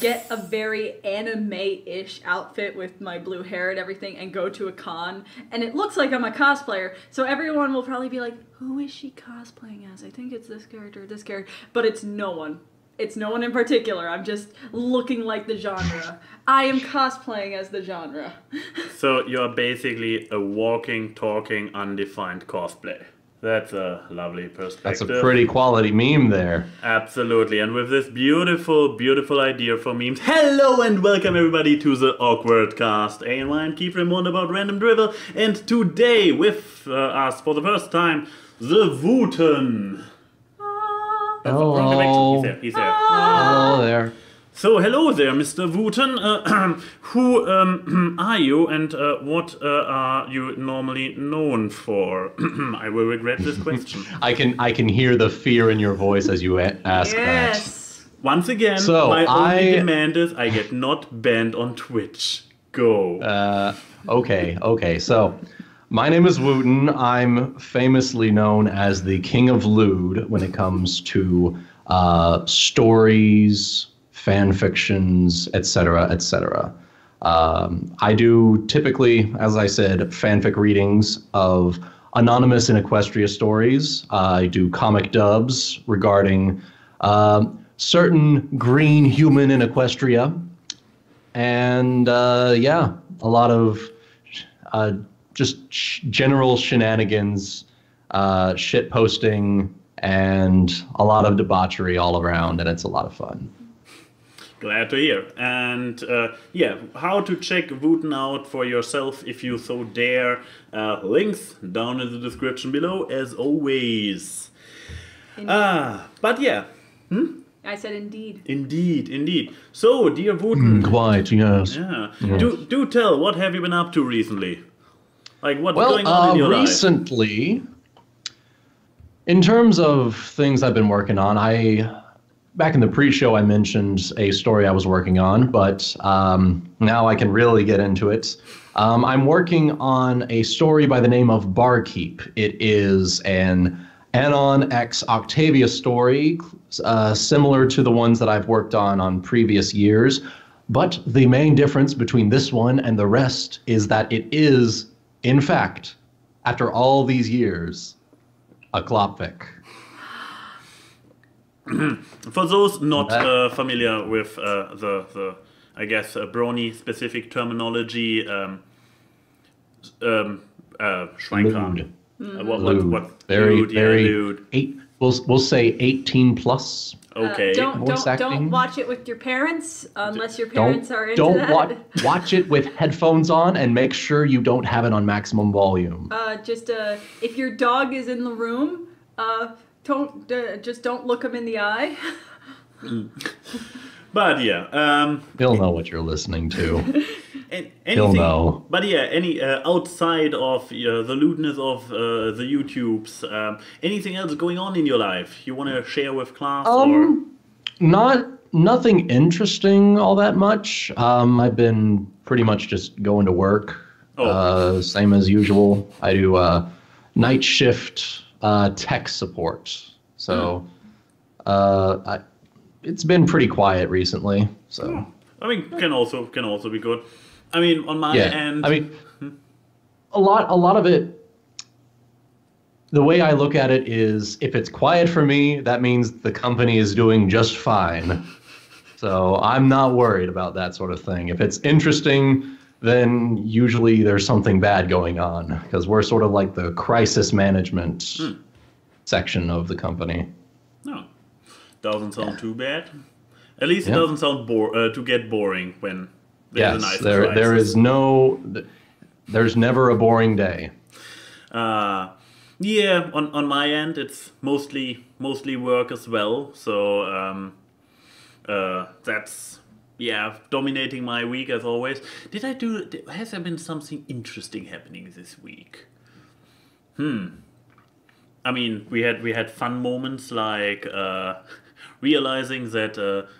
get a very anime-ish outfit with my blue hair and everything and go to a con, and it looks like I'm a cosplayer, so everyone will probably be like, who is she cosplaying as? I think it's this character, but it's no one. It's no one in particular. I'm just looking like the genre. I am cosplaying as the genre. So you're basically a walking, talking, undefined cosplay. That's a lovely perspective. That's a pretty quality meme there. Absolutely. And with this beautiful, beautiful idea for memes, hello and welcome everybody to the AWKWARDCast. A&Y and Keyframe one about random drivel. And today with us for the first time, the Wuten. Hello. Wrong direction. He's there. Hello there. So, hello there, Mr. Wuten. Who are you and what are you normally known for? I will regret this question. I can hear the fear in your voice as you ask Yes. Once again, So, my only demand is I get not banned on Twitch. Go. Okay. So, my name is Wuten. I'm famously known as the King of Lewd when it comes to stories, fan fictions, etc., etc. I do typically, as I said, fanfic readings of anonymous in Equestria stories. I do comic dubs regarding certain green human in Equestria. And yeah, a lot of just general shenanigans, shit posting, and a lot of debauchery all around, and it's a lot of fun. Glad to hear. And yeah, how to check Wuten out for yourself if you so dare. Links down in the description below, as always. But yeah. I said indeed. Indeed. So, dear Wuten. Quite, yes. Yeah. Yes. Do tell, what have you been up to recently? Like, what's going on in your life? Recently, in terms of things I've been working on, back in the pre-show I mentioned a story I was working on, but now I can really get into it. I'm working on a story by the name of Barkeep. It is an Anon x Octavia story, similar to the ones that I've worked on previous years, but the main difference between this one and the rest is that it is, in fact, after all these years, a Klopfic. For those not familiar with the I guess, Brony specific terminology, Schweinkram. What? Very, lewd, very. Lewd. We'll say 18 plus. Okay. Don't watch it with your parents unless your parents are into that. Don't watch it with headphones on, and make sure you don't have it on maximum volume. If your dog is in the room, don't look him in the eye. But yeah, he'll know what you're listening to. He'll know. But yeah, any outside of the lewdness of the YouTubes, anything else going on in your life you want to share with class? Or Nothing interesting all that much. I've been pretty much just going to work. Same as usual. I do night shift tech support. So it's been pretty quiet recently. So I mean, can also be good. I mean, on my end, I mean, a lot of it. The way I look at it is, if it's quiet for me, that means the company is doing just fine. So I'm not worried about that sort of thing. If it's interesting, then usually there's something bad going on, because we're sort of like the crisis management section of the company. No, doesn't sound too bad. At least it doesn't sound to get boring when there's a nice crisis. There's never a boring day. Yeah, on my end, it's mostly work as well. So that's dominating my week as always. Has there been something interesting happening this week? I mean, we had fun moments like realizing that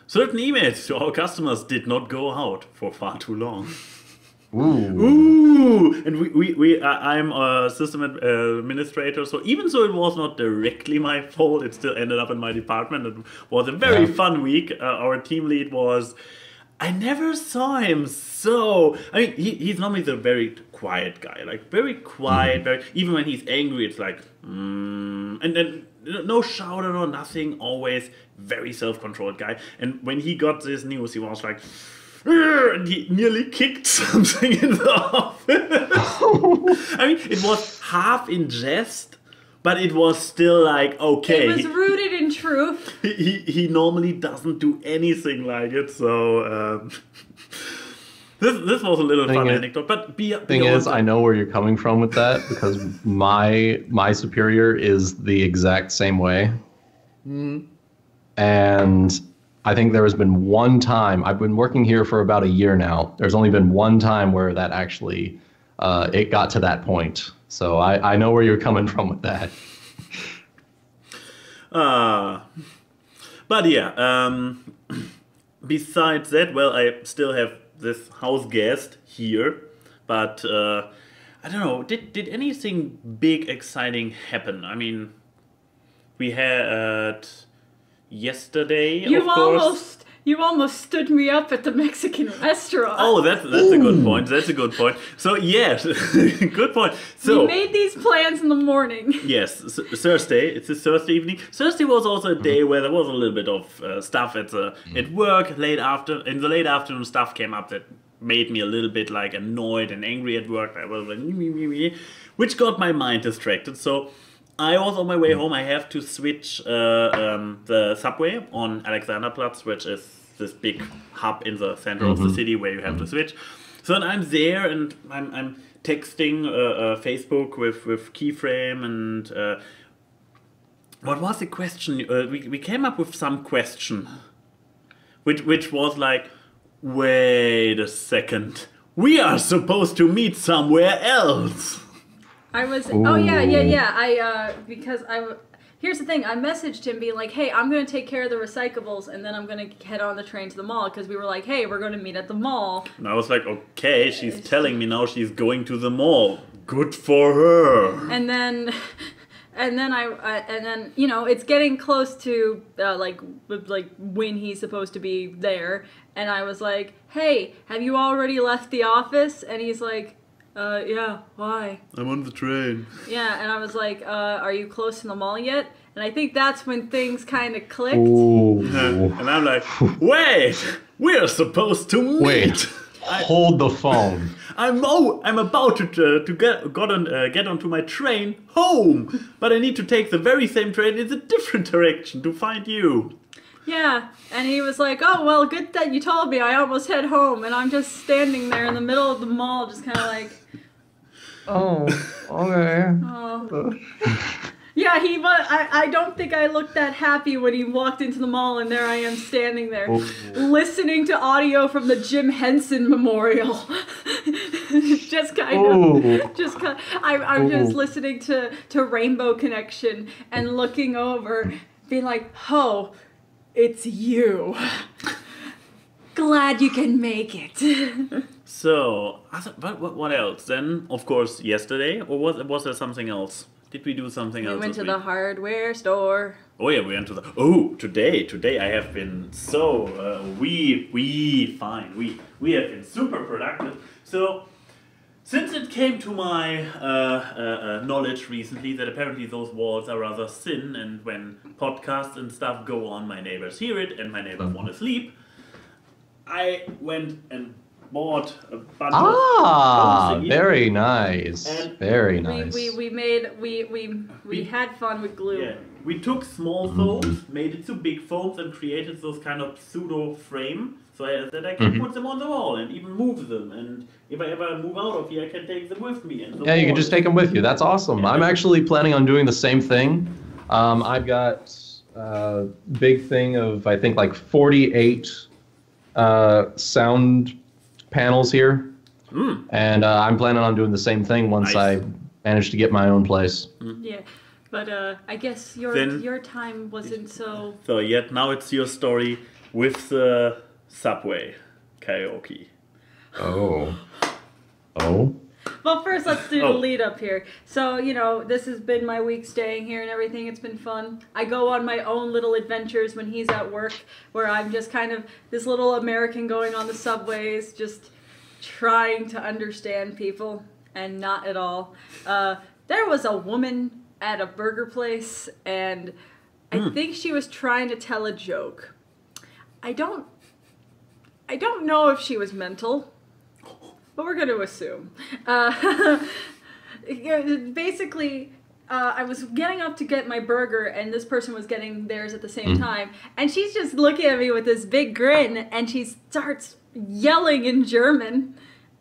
certain emails to our customers did not go out for far too long. Ooh! And I'm a system administrator, so even though it was not directly my fault, it still ended up in my department. It was a very fun week. Our team lead was... I never saw him so... I mean, he's normally the very quiet guy. Like, very quiet. Even when he's angry, it's like... And then no shouting or nothing. Always very self-controlled guy. And when he got this news, he was like... And he nearly kicked something in the office. I mean, it was half in jest, but it was still like, okay. It was rooted in truth. He normally doesn't do anything like it, so this was a little fun anecdote. But thing is, I know where you're coming from with that, because my superior is the exact same way. And I think there has been one time, I've been working here for about a year now. There's only been one time where that actually, it got to that point. So I know where you're coming from with that. But yeah, besides that, well, I still have this house guest here. But I don't know, did anything big, exciting happen? I mean, we had... yesterday, of course. You almost stood me up at the Mexican restaurant. Oh, that's a good point. That's a good point. So, yes, good point. So we made these plans in the morning. Yes, Thursday. It's a Thursday evening. Thursday was also a day where there was a little bit of stuff at work. In the late afternoon, stuff came up that made me a little bit like annoyed and angry at work. I was like, which got my mind distracted. So I was on my way home. I have to switch the subway on Alexanderplatz, which is this big hub in the center of the city where you have to switch. So I'm there and I'm texting Facebook with Keyframe and what was the question? We came up with some question, which was like, wait a second, we are supposed to meet somewhere else. I was, yeah. Here's the thing. I messaged him being like, hey, I'm going to take care of the recyclables and then I'm going to head on the train to the mall because we were like, hey, we're going to meet at the mall. And I was like, okay, she's telling me now she's going to the mall. Good for her. And then you know, it's getting close to like when he's supposed to be there. And I was like, hey, have you already left the office? And he's like, yeah, why? I'm on the train. Yeah, and I was like, are you close to the mall yet? And I think that's when things kind of clicked. And I'm like, wait, we're supposed to meet. Wait, hold the phone. I'm about to get onto my train home, but I need to take the very same train in a different direction to find you. Yeah, and he was like, oh, well, good that you told me. I almost head home, and I'm just standing there in the middle of the mall, just kind of like... Oh, okay. Oh. Yeah, he was. I don't think I looked that happy when he walked into the mall, and there I am standing there, listening to audio from the Jim Henson Memorial. I'm just listening to Rainbow Connection and looking over, being like, oh, it's you. Glad you can make it. So, what else? Then, of course, yesterday, or was there something else? Did we do something else? We went to the hardware store. Oh yeah, we went to the... Oh, today I have been so... We have been super productive. So, since it came to my knowledge recently that apparently those walls are rather thin, and when podcasts and stuff go on, my neighbors hear it, and my neighbors want to sleep, I went and bought a bunch of very nice. Very nice. We had fun with glue. Yeah. We took small foams, made it to big foams, and created those kind of pseudo frame so that I can put them on the wall and even move them. And if I ever move out of here, I can take them with me. And yeah, you can just take them with you. That's awesome. Yeah, I'm actually planning on doing the same thing. I've got a big thing of, I think, like 48 sound panels here. And I'm planning on doing the same thing once I manage to get my own place. Yeah. But I guess your time wasn't so... So yet now it's your story with the subway karaoke. Oh. Oh. Well, first let's do the lead up here. So, you know, this has been my week staying here and everything. It's been fun. I go on my own little adventures when he's at work, where I'm just kind of this little American going on the subways, just trying to understand people, and not at all. There was a woman at a burger place, and I think she was trying to tell a joke. I don't know if she was mental, but we're going to assume. Basically, I was getting up to get my burger, and this person was getting theirs at the same time, and she's just looking at me with this big grin, and she starts yelling in German,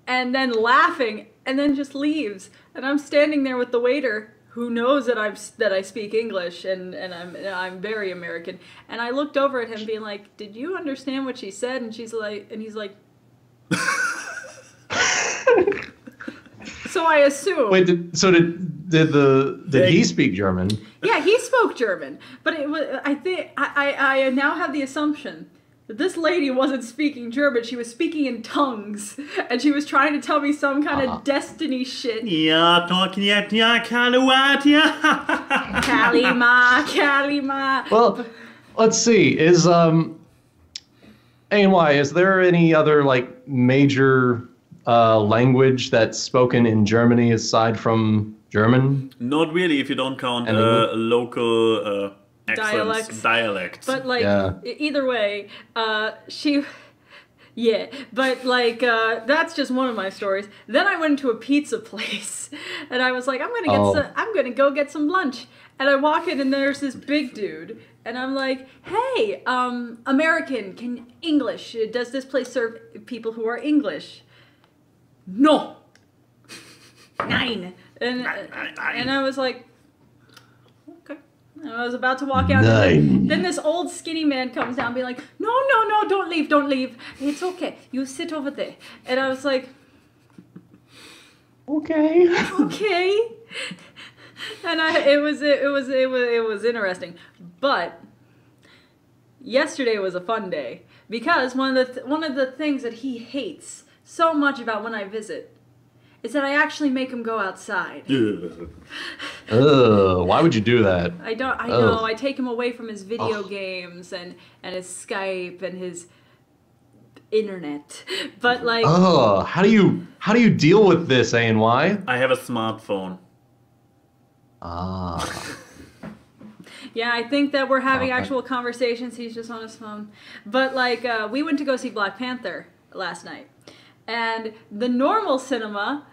and then laughing, and then just leaves. And I'm standing there with the waiter, who knows that I speak English, and I'm very American. And I looked over at him, being like, "Did you understand what she said?" And he's like. So I assume. Wait, did he speak German? Yeah, he spoke German, but it was. I now have the assumption that this lady wasn't speaking German. She was speaking in tongues, and she was trying to tell me some kind of destiny shit. Yeah, talking yeah, Kalima. Well, let's see. Is ANY, is there any other like major language that's spoken in Germany aside from German? Not really, if you don't count local accents, dialects. But like, either way, yeah. But like, that's just one of my stories. Then I went to a pizza place, and I was like, I'm gonna go get some lunch. And I walk in, and there's this big dude, and I'm like, "Hey, American, English? Does this place serve people who are English?" No. Nein. And I was like, okay. And I was about to walk out. Then this old skinny man comes down being like, no, don't leave. It's okay. You sit over there. And I was like, okay. And it was interesting. But yesterday was a fun day, because one of the things that he hates so much about when I visit is that I actually make him go outside. Why would you do that? I know. I take him away from his video games and his Skype and his internet. But like, how do you deal with this, ANY? I have a smartphone. Yeah, I think that we're having actual conversations. He's just on his phone. But like, we went to go see Black Panther last night. And the normal cinema,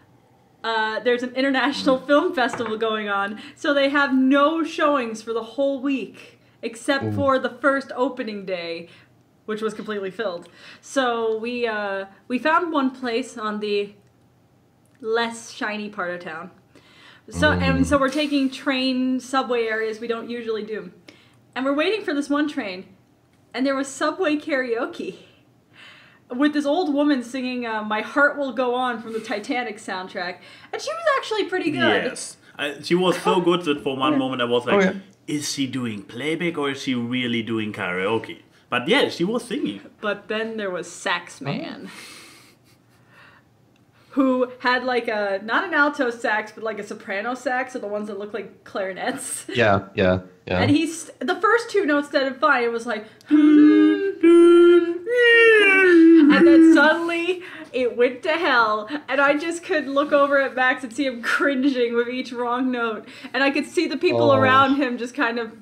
there's an international film festival going on, so they have no showings for the whole week, except for the first opening day, which was completely filled. So we found one place on the less shiny part of town. So we're taking train, subway areas we don't usually do. And we're waiting for this one train, and there was subway karaoke, with this old woman singing My Heart Will Go On from the Titanic soundtrack. And she was actually pretty good. Yes. She was so good that for one moment I was like, is she doing playback or is she really doing karaoke? But yeah, she was singing. But then there was Sax Man, who had like not an alto sax, but like a soprano sax, or the ones that look like clarinets. Yeah. And the first two notes that it fine, it was like, and then suddenly it went to hell, and I just could look over at Max and see him cringing with each wrong note, and I could see the people around him just kind of.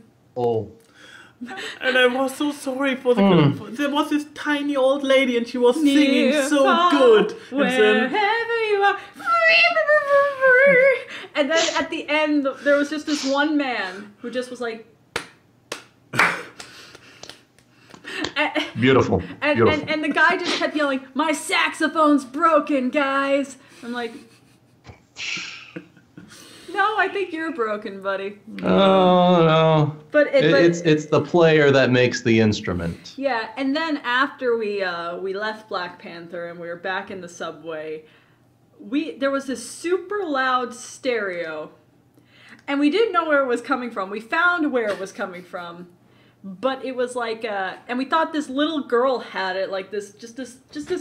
And I was so sorry for there was this tiny old lady, and she was singing so good. Wherever you are. And then at the end, there was just this one man who just was like. Beautiful. And the guy just kept yelling, "My saxophone's broken, guys." I'm like, no, I think you're broken, buddy. Oh no. But it's the player that makes the instrument. Yeah, and then after we left Black Panther and we were back in the subway, there was this super loud stereo, and we didn't know where it was coming from. We found where it was coming from. But it was like, and we thought this little girl had it, like this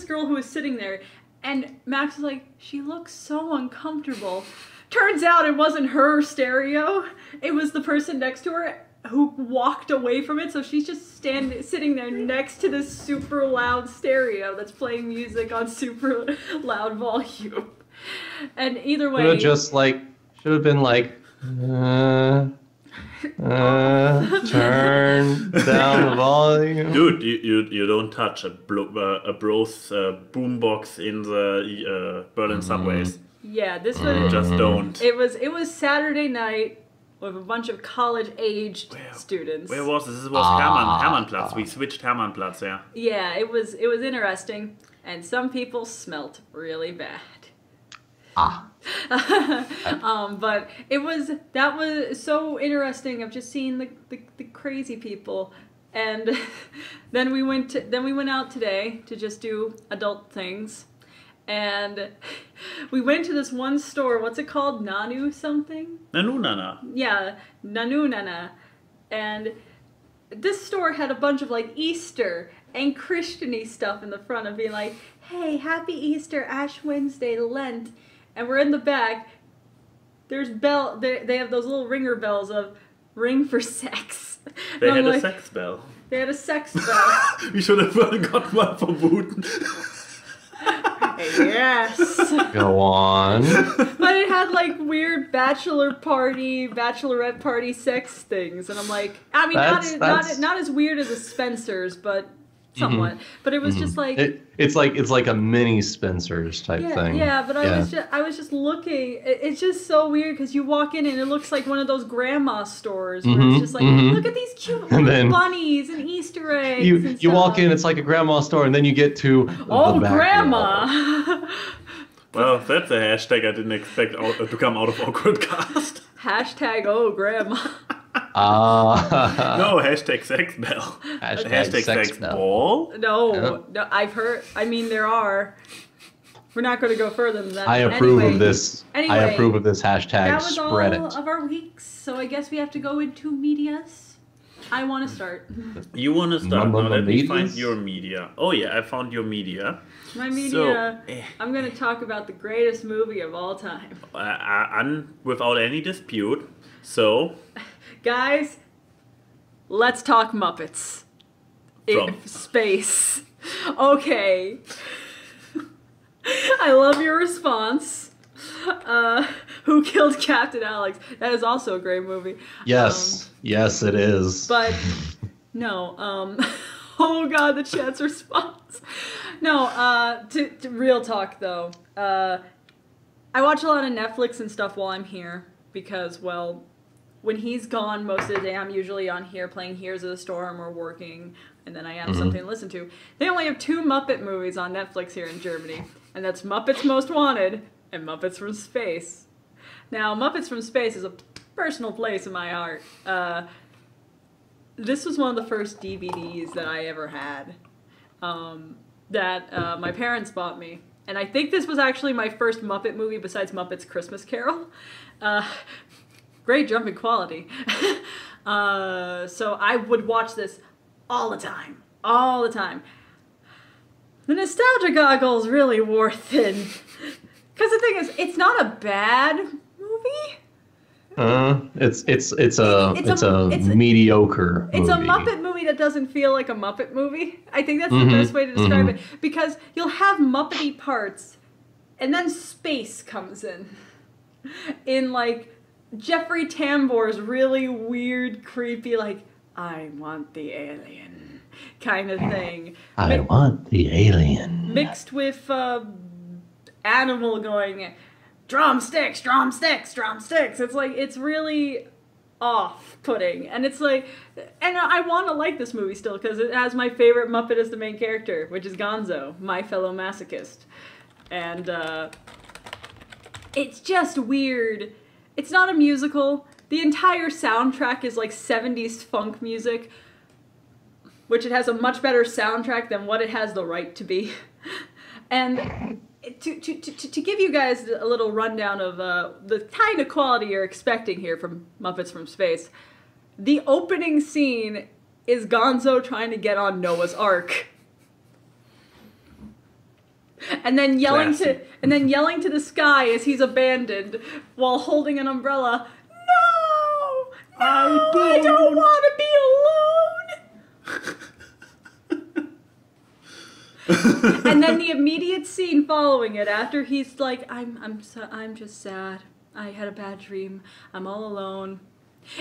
girl who was sitting there, And Max was like, she looks so uncomfortable. Turns out it wasn't her stereo. It was the person next to her who walked away from it. So she's just sitting there next to this super loud stereo that's playing music on super loud volume. And either way... Should have been like... turn down the volume. Dude, you don't touch a bro's boombox in the Berlin subways. Yeah, this was... Just don't. It was Saturday night with a bunch of college-aged students. Where was this? This was Hermannplatz. We switched Hermannplatz, yeah. Yeah, it was interesting, and some people smelt really bad. But that was so interesting of just seeing the crazy people. And then we went out today to just do adult things. And we went to this one store, what's it called? Nanu something? Nanunana. Yeah, Nanunana. And this store had a bunch of like Easter and Christian-y stuff in the front of being like, hey, happy Easter, Ash Wednesday, Lent. And we're in the back. There's they have those little ringer bells of ring for sex. They had a sex bell. They had a sex bell. We should have got one for Wuten. Yes. Go on. But it had like weird bachelorette party sex things, and I'm like, I mean, not as weird as a Spencer's, but somewhat. Mm-hmm. But it was just like it's like a mini Spencer's type thing. Yeah, but I was just looking. It's just so weird because you walk in and it looks like one of those grandma stores where it's just like, look at these cute little bunnies and Easter eggs. You walk in, it's like a grandma store, and then you get to the back grandma. Well, that's a hashtag I didn't expect to come out of AWKWARDCast. Hashtag oh grandma. No, hashtag sex bell. Hashtag sex ball? No, I've heard. I mean, there are. We're not going to go further than that. I approve of this. Anyway, I approve of this hashtag. That was Spread all it. of our weeks, so I guess we have to go into medias. I want to start. You want to start? Now let me find your media. Oh yeah, I found your media. My media. I'm going to talk about the greatest movie of all time. Without any dispute. So. Guys, let's talk Muppets. Space. Okay. I love your response. Who Killed Captain Alex? That is also a great movie. Yes. Yes, it is. But, no. Oh, God, the chat's response. No, to real talk, though. I watch a lot of Netflix and stuff while I'm here because, well... When he's gone most of the day, I'm usually on here playing Heroes of the Storm or working, and then I have something to listen to. They only have 2 Muppet movies on Netflix here in Germany, and that's Muppets Most Wanted and Muppets from Space. Now, Muppets from Space is a personal place in my heart. This was one of the first DVDs that I ever had that my parents bought me. And I think this was actually my first Muppet movie besides Muppets Christmas Carol. Great jumping quality. So I would watch this all the time. All the time. The nostalgia goggles really wore thin. Because the thing is, it's not a bad movie. It's a mediocre movie. It's a Muppet movie that doesn't feel like a Muppet movie. I think that's the best way to describe it. Because you'll have Muppety parts, and then space comes in. In like... Jeffrey Tambor's really weird, creepy, like, I want the alien kind of thing. I want the alien. Mixed with Animal going, drumsticks, drumsticks, drumsticks. It's like, it's really off-putting. And it's like, and I want to like this movie still because it has my favorite Muppet as the main character, which is Gonzo, my fellow masochist. And it's just weird. It's not a musical. The entire soundtrack is like 70s funk music, which it has a much better soundtrack than what it has the right to be. And to give you guys a little rundown of the kind of quality you're expecting here from Muppets from Space, the opening scene is Gonzo trying to get on Noah's Ark. and then yelling Classy. to the sky as he's abandoned while holding an umbrella. No, I don't want to be alone. And then the immediate scene following it, after he's like, I'm just sad. I had a bad dream. I'm all alone.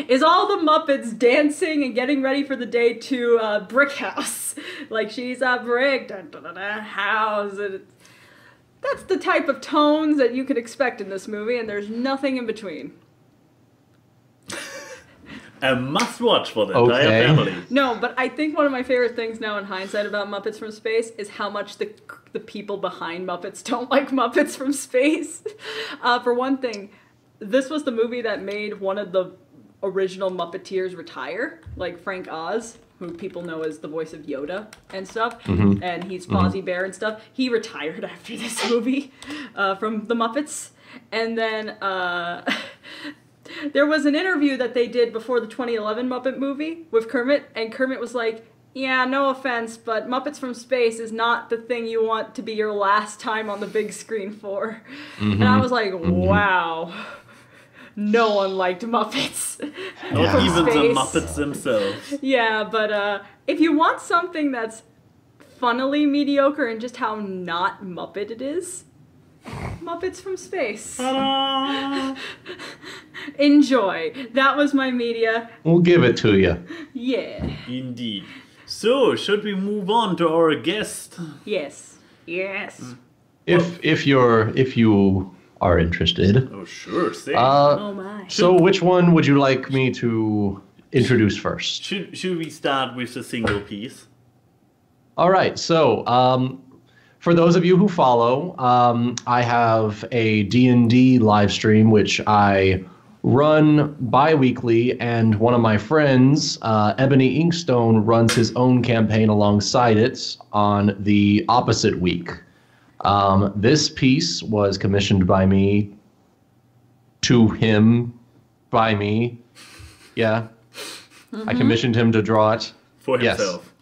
Is all the Muppets dancing and getting ready for the day to Brick House. Like, she's a brick house. And that's the type of tones that you could expect in this movie, and there's nothing in between. A must-watch for the entire family. No, but I think one of my favorite things now in hindsight about Muppets from Space is how much the people behind Muppets don't like Muppets from Space. For one thing, this was the movie that made one of the original Muppeteers retire, like Frank Oz, who people know as the voice of Yoda and stuff, and he's Fozzie Bear and stuff. He retired after this movie from the Muppets. And then there was an interview that they did before the 2011 Muppet movie with Kermit, and Kermit was like, yeah, no offense, but Muppets from Space is not the thing you want to be your last time on the big screen for. And I was like, wow. No one liked Muppets. Not even Space. the Muppets themselves. Yeah, but if you want something that's funnily mediocre and just how not Muppet it is, Muppets from Space. Ta-da! Enjoy. That was my media. We'll give it to you. Yeah. Indeed. So, should we move on to our guest? Yes. Yes. If you are interested. Oh, sure, say. Oh my. So which one would you like me to introduce first? Should we start with the single piece? All right. So for those of you who follow, I have a D&D live stream which I run bi-weekly, and one of my friends, Ebony Inkstone, runs his own campaign alongside it on the opposite week. This piece was commissioned by me, to him, by me. Yeah. I commissioned him to draw it. For Yes. himself.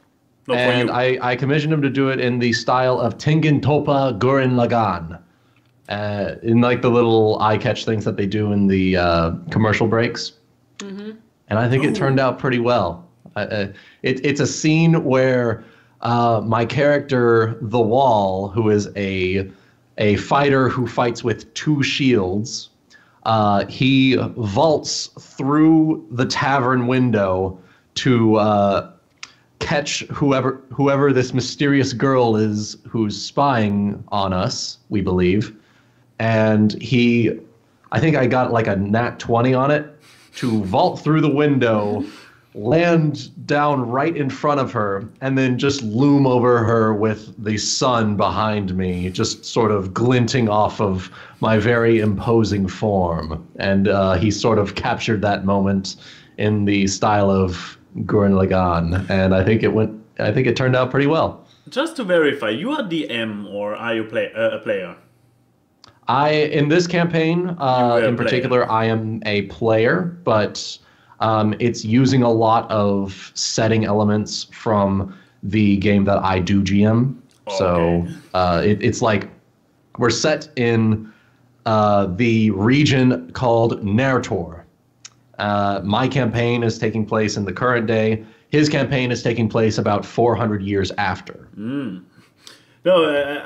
Not And for you. I commissioned him to do it in the style of Tengen Topa Gurren Lagann. In like the little eye catch things that they do in the commercial breaks. And I think it turned out pretty well. It's a scene where my character, The Wall, who is a fighter who fights with two shields, he vaults through the tavern window to catch whoever this mysterious girl is who's spying on us, we believe. And I think I got like a nat 20 on it to vault through the window, land down right in front of her, and then just loom over her with the sun behind me, just sort of glinting off of my very imposing form. And he sort of captured that moment in the style of Gurren Lagann, and I think it turned out pretty well. Just to verify, you are DM or are you a player? In this campaign, in particular, I am a player, but it's using a lot of setting elements from the game that I do GM. Okay. So it's like we're set in the region called Nertor. My campaign is taking place in the current day. His campaign is taking place about 400 years after. No,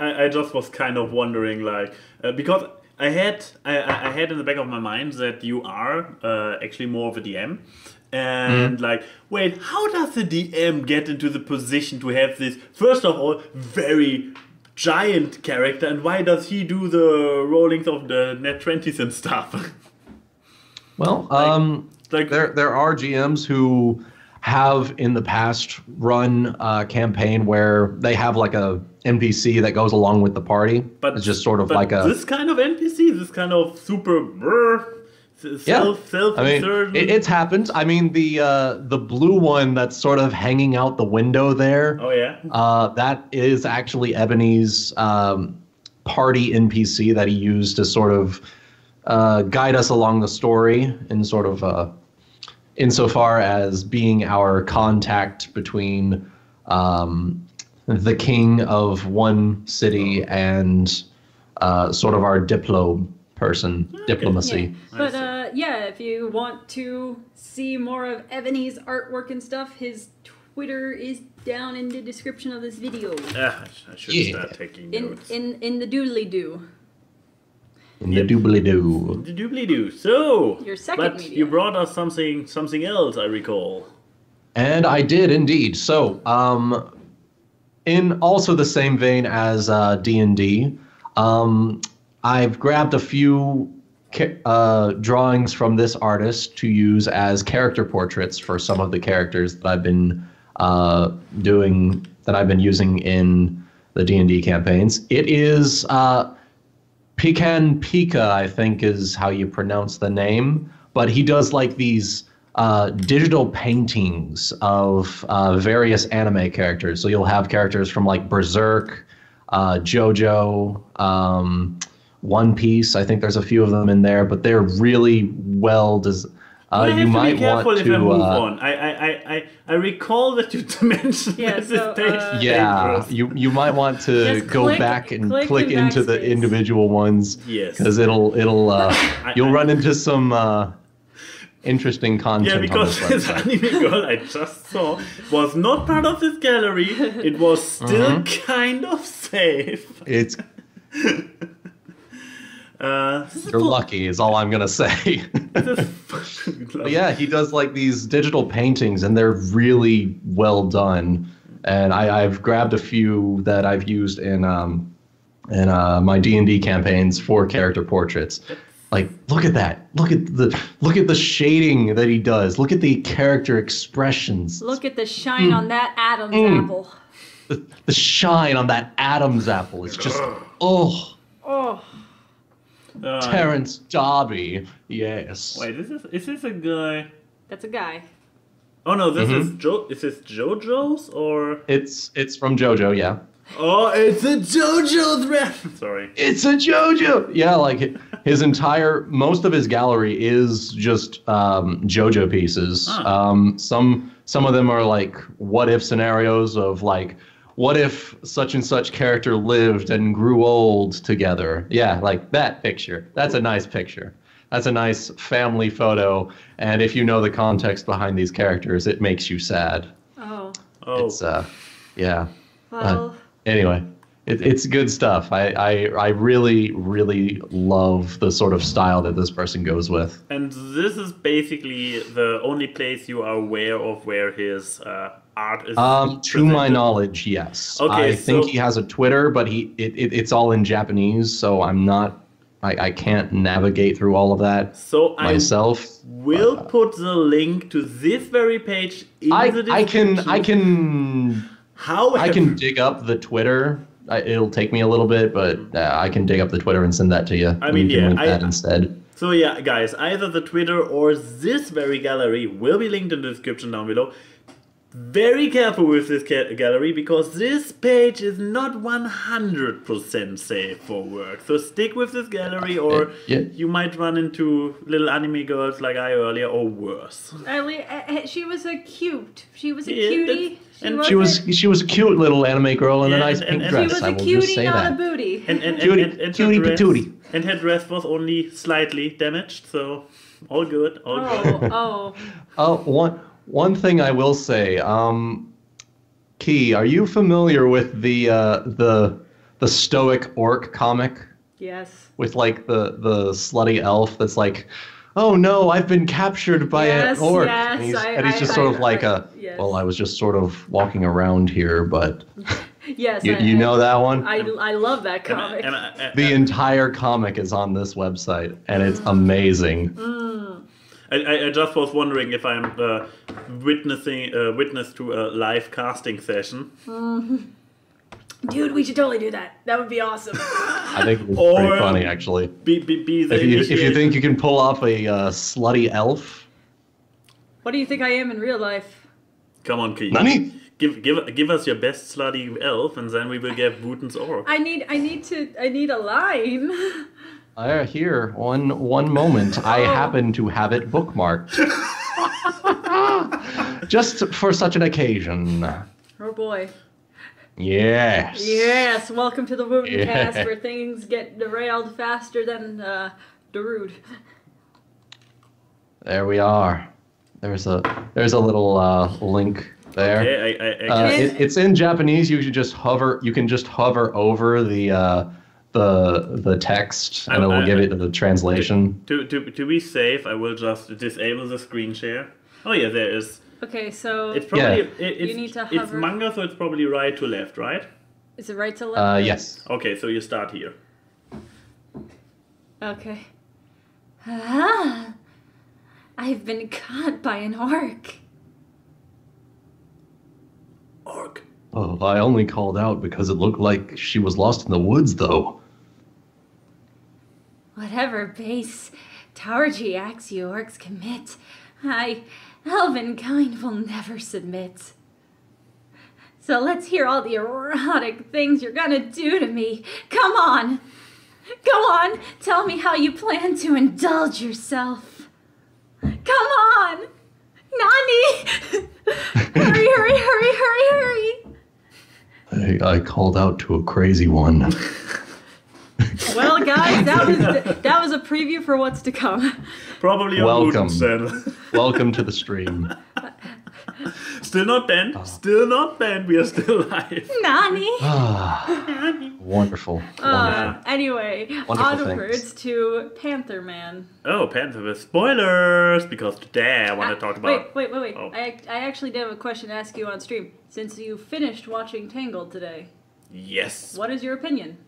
I just was kind of wondering, like, because I had in the back of my mind that you are actually more of a DM, and like, wait, how does the DM get into the position to have this, first of all, very giant character, and why does he do the rollings of the net 20s and stuff? Well, like there are GMs who have in the past run a campaign where they have like a NPC that goes along with the party. But it's just sort of but like a this kind of NPC, this kind of super self-insert. I mean, it's happened. I mean, the blue one that's sort of hanging out the window there. Oh yeah. That is actually Ebony's party NPC that he used to sort of guide us along the story in sort of insofar as being our contact between the king of one city and sort of our diplomacy. Yeah. But if you want to see more of Ebony's artwork and stuff, his Twitter is down in the description of this video. I should start taking notes. In the doodly-doo. In the doobly-doo. The doobly-doo. So, Your second but media. you brought us something else, I recall. And I did indeed. So, in also the same vein as D&D, I've grabbed a few drawings from this artist to use as character portraits for some of the characters that I've been using in the D&D campaigns. It is Pecan Pika, I think is how you pronounce the name, but he does like these digital paintings of various anime characters. So you'll have characters from like Berserk, JoJo, One Piece. I think there's a few of them in there, but they're really well designed. You might be careful want if to I move on. I recall that you mentioned Yeah, this so, page. you might want to Just go click- back and click click and into the backspace. individual ones. Yes. Because you'll run into some interesting content. Yeah, because on this this website. anime girl I just saw was not part of this gallery. It was still kind of safe. It's This is you're lucky is all I'm gonna say. this is fucking But yeah, he does like these digital paintings, and they're really well done. And I've grabbed a few that I've used in my D&D campaigns for character portraits. Like, look at that! Look at the shading that he does. Look at the character expressions. Look at the shine on that Adam's apple. The shine on that Adam's apple is just oh. Terrence Darby, yes. Wait, is this a guy? That's a guy. Oh no, this is Is this JoJo's or? It's from JoJo, yeah. Oh, it's a JoJo's ref. Sorry. It's a JoJo. Yeah, like most of his gallery is just JoJo pieces. Some of them are like what if scenarios of like, what if such and such character lived and grew old together? Yeah, like that picture. That's a nice picture. That's a nice family photo. And if you know the context behind these characters, it makes you sad. Oh. It's yeah. Well. Anyway, it's good stuff. I really, really love the sort of style that this person goes with. And this is basically the only place you are aware of where his art is. To my knowledge, yes. Okay, I think he has a Twitter, but it's all in Japanese, so I can't navigate through all of that myself. We'll put the link to this very page in the description. I can dig up the Twitter. It'll take me a little bit, but I can dig up the Twitter and send that to you. I mean, you can link that instead. So yeah, guys, either the Twitter or this very gallery will be linked in the description down below. Very careful with this gallery because this page is not 100% safe for work. So stick with this gallery or you might run into little anime girls like I earlier or worse. She was a cutie. She was a cute little anime girl in a nice pink dress. She was I a will just cutie, say not that. a booty. And Cutie patootie. And her dress was only slightly damaged, so all good, all good. One thing I will say, Key, are you familiar with the Stoic Orc comic? Yes. With like the slutty elf that's like, oh no, I've been captured by an orc. Yes, and he's just sort of like yes. well, I was just sort of walking around here, but yes, you know that one? I love that comic. The entire comic is on this website, and it's amazing. I just was wondering if I'm witness to a live casting session. Dude, we should totally do that. That would be awesome. I think it's pretty funny, actually. If you think you can pull off a slutty elf. What do you think I am in real life? Come on, Key. Nani? Give us your best slutty elf, and then we will get Wuten's orc. I need a line. Here, one moment. I happen to have it bookmarked. Just for such an occasion. Oh boy. Yes. Yes, welcome to the Wuten cast, Yeah. where things get derailed faster than Darude. There we are. There's a little link there. Okay, I guess. It's in Japanese. You just hover. You can just hover over the text, and it will give it the translation. To be safe, I will just disable the screen share. Oh yeah, there is. Okay, so It's probably you need to it's hover. manga, so it's probably right to left, right? Is it right to left? Yes. Okay, so you start here. Okay. Ah, I've been caught by an orc. Orc. Oh, I only called out because it looked like she was lost in the woods, though. Whatever base Towergy you orcs commit, Elvenkind will never submit. So let's hear all the erotic things you're gonna do to me. Come on! Go on! Tell me how you plan to indulge yourself. Come on! Nani! Hurry, hurry, hurry, hurry, hurry! I called out to a crazy one. Well, guys, that was a preview for what's to come. Probably a Welcome. Wuten channel. Welcome to the stream. Still not banned. Still not banned. We are still live. Nani! Wonderful. Wonderful. Anyway, Wonderful onwards things. to Panther Man. Oh, Panther with spoilers, because today I want to talk about. Wait. Oh. I actually did have a question to ask you on stream. Since you finished watching Tangled today, Yes. what is your opinion?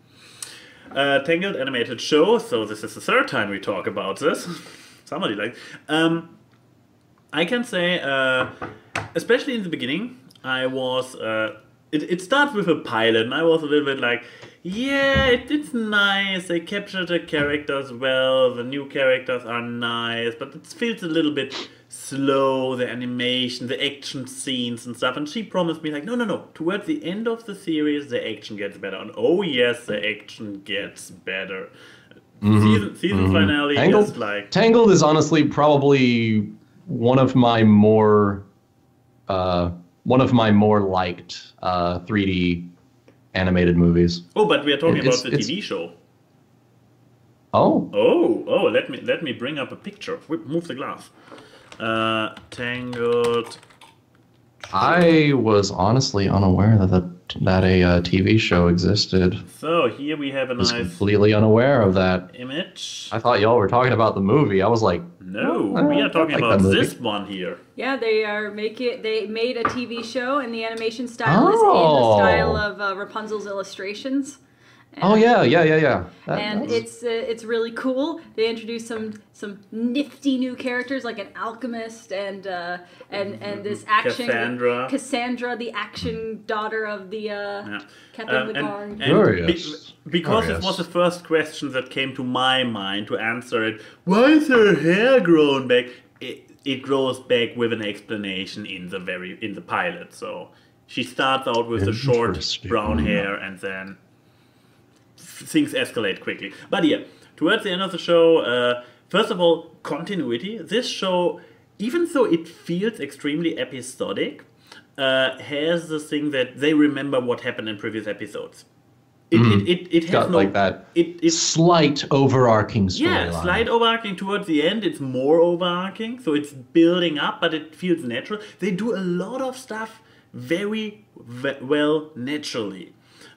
Tangled animated show, so this is the third time we talk about this. Somebody like. I can say, especially in the beginning, I was. It starts with a pilot, and I was a little bit like, yeah, it's nice. They captured the characters well. The new characters are nice, but it feels a little bit slow. The animation, the action scenes and stuff. And she promised me like, no. Towards the end of the series, the action gets better. And oh yes, the action gets better. Season finale is like. Tangled is honestly probably one of my more liked 3D animated movies. Oh, but we are talking It's- about the it's- TV show. Oh, Oh, let me bring up a picture. Move the glass. Tangled. I was honestly unaware that a TV show existed. So here we have a I was nice completely unaware of that. image. I thought y'all were talking about the movie. I was like, No, I we are talking like about that movie. this one here. Yeah, they made a TV show, and the animation style is in the Oh. style of Rapunzel's illustrations. oh yeah. And That's- it's really cool. They introduced some nifty new characters like an alchemist and this action Cassandra. the action daughter of the captain of the guard. Curious. Because it Curious. was the first question that came to my mind to answer it. Why is her hair grown back? It grows back with an explanation in the pilot. So she starts out with the short Interesting. brown hair, and then things escalate quickly. But yeah, towards the end of the show, first of all, continuity. This show, even though it feels extremely episodic, has the thing that they remember what happened in previous episodes. It has got no, like that It's slight overarching storyline. yeah, slight overarching towards the end. It's more overarching, so it's building up, but it feels natural. They do a lot of stuff very well naturally.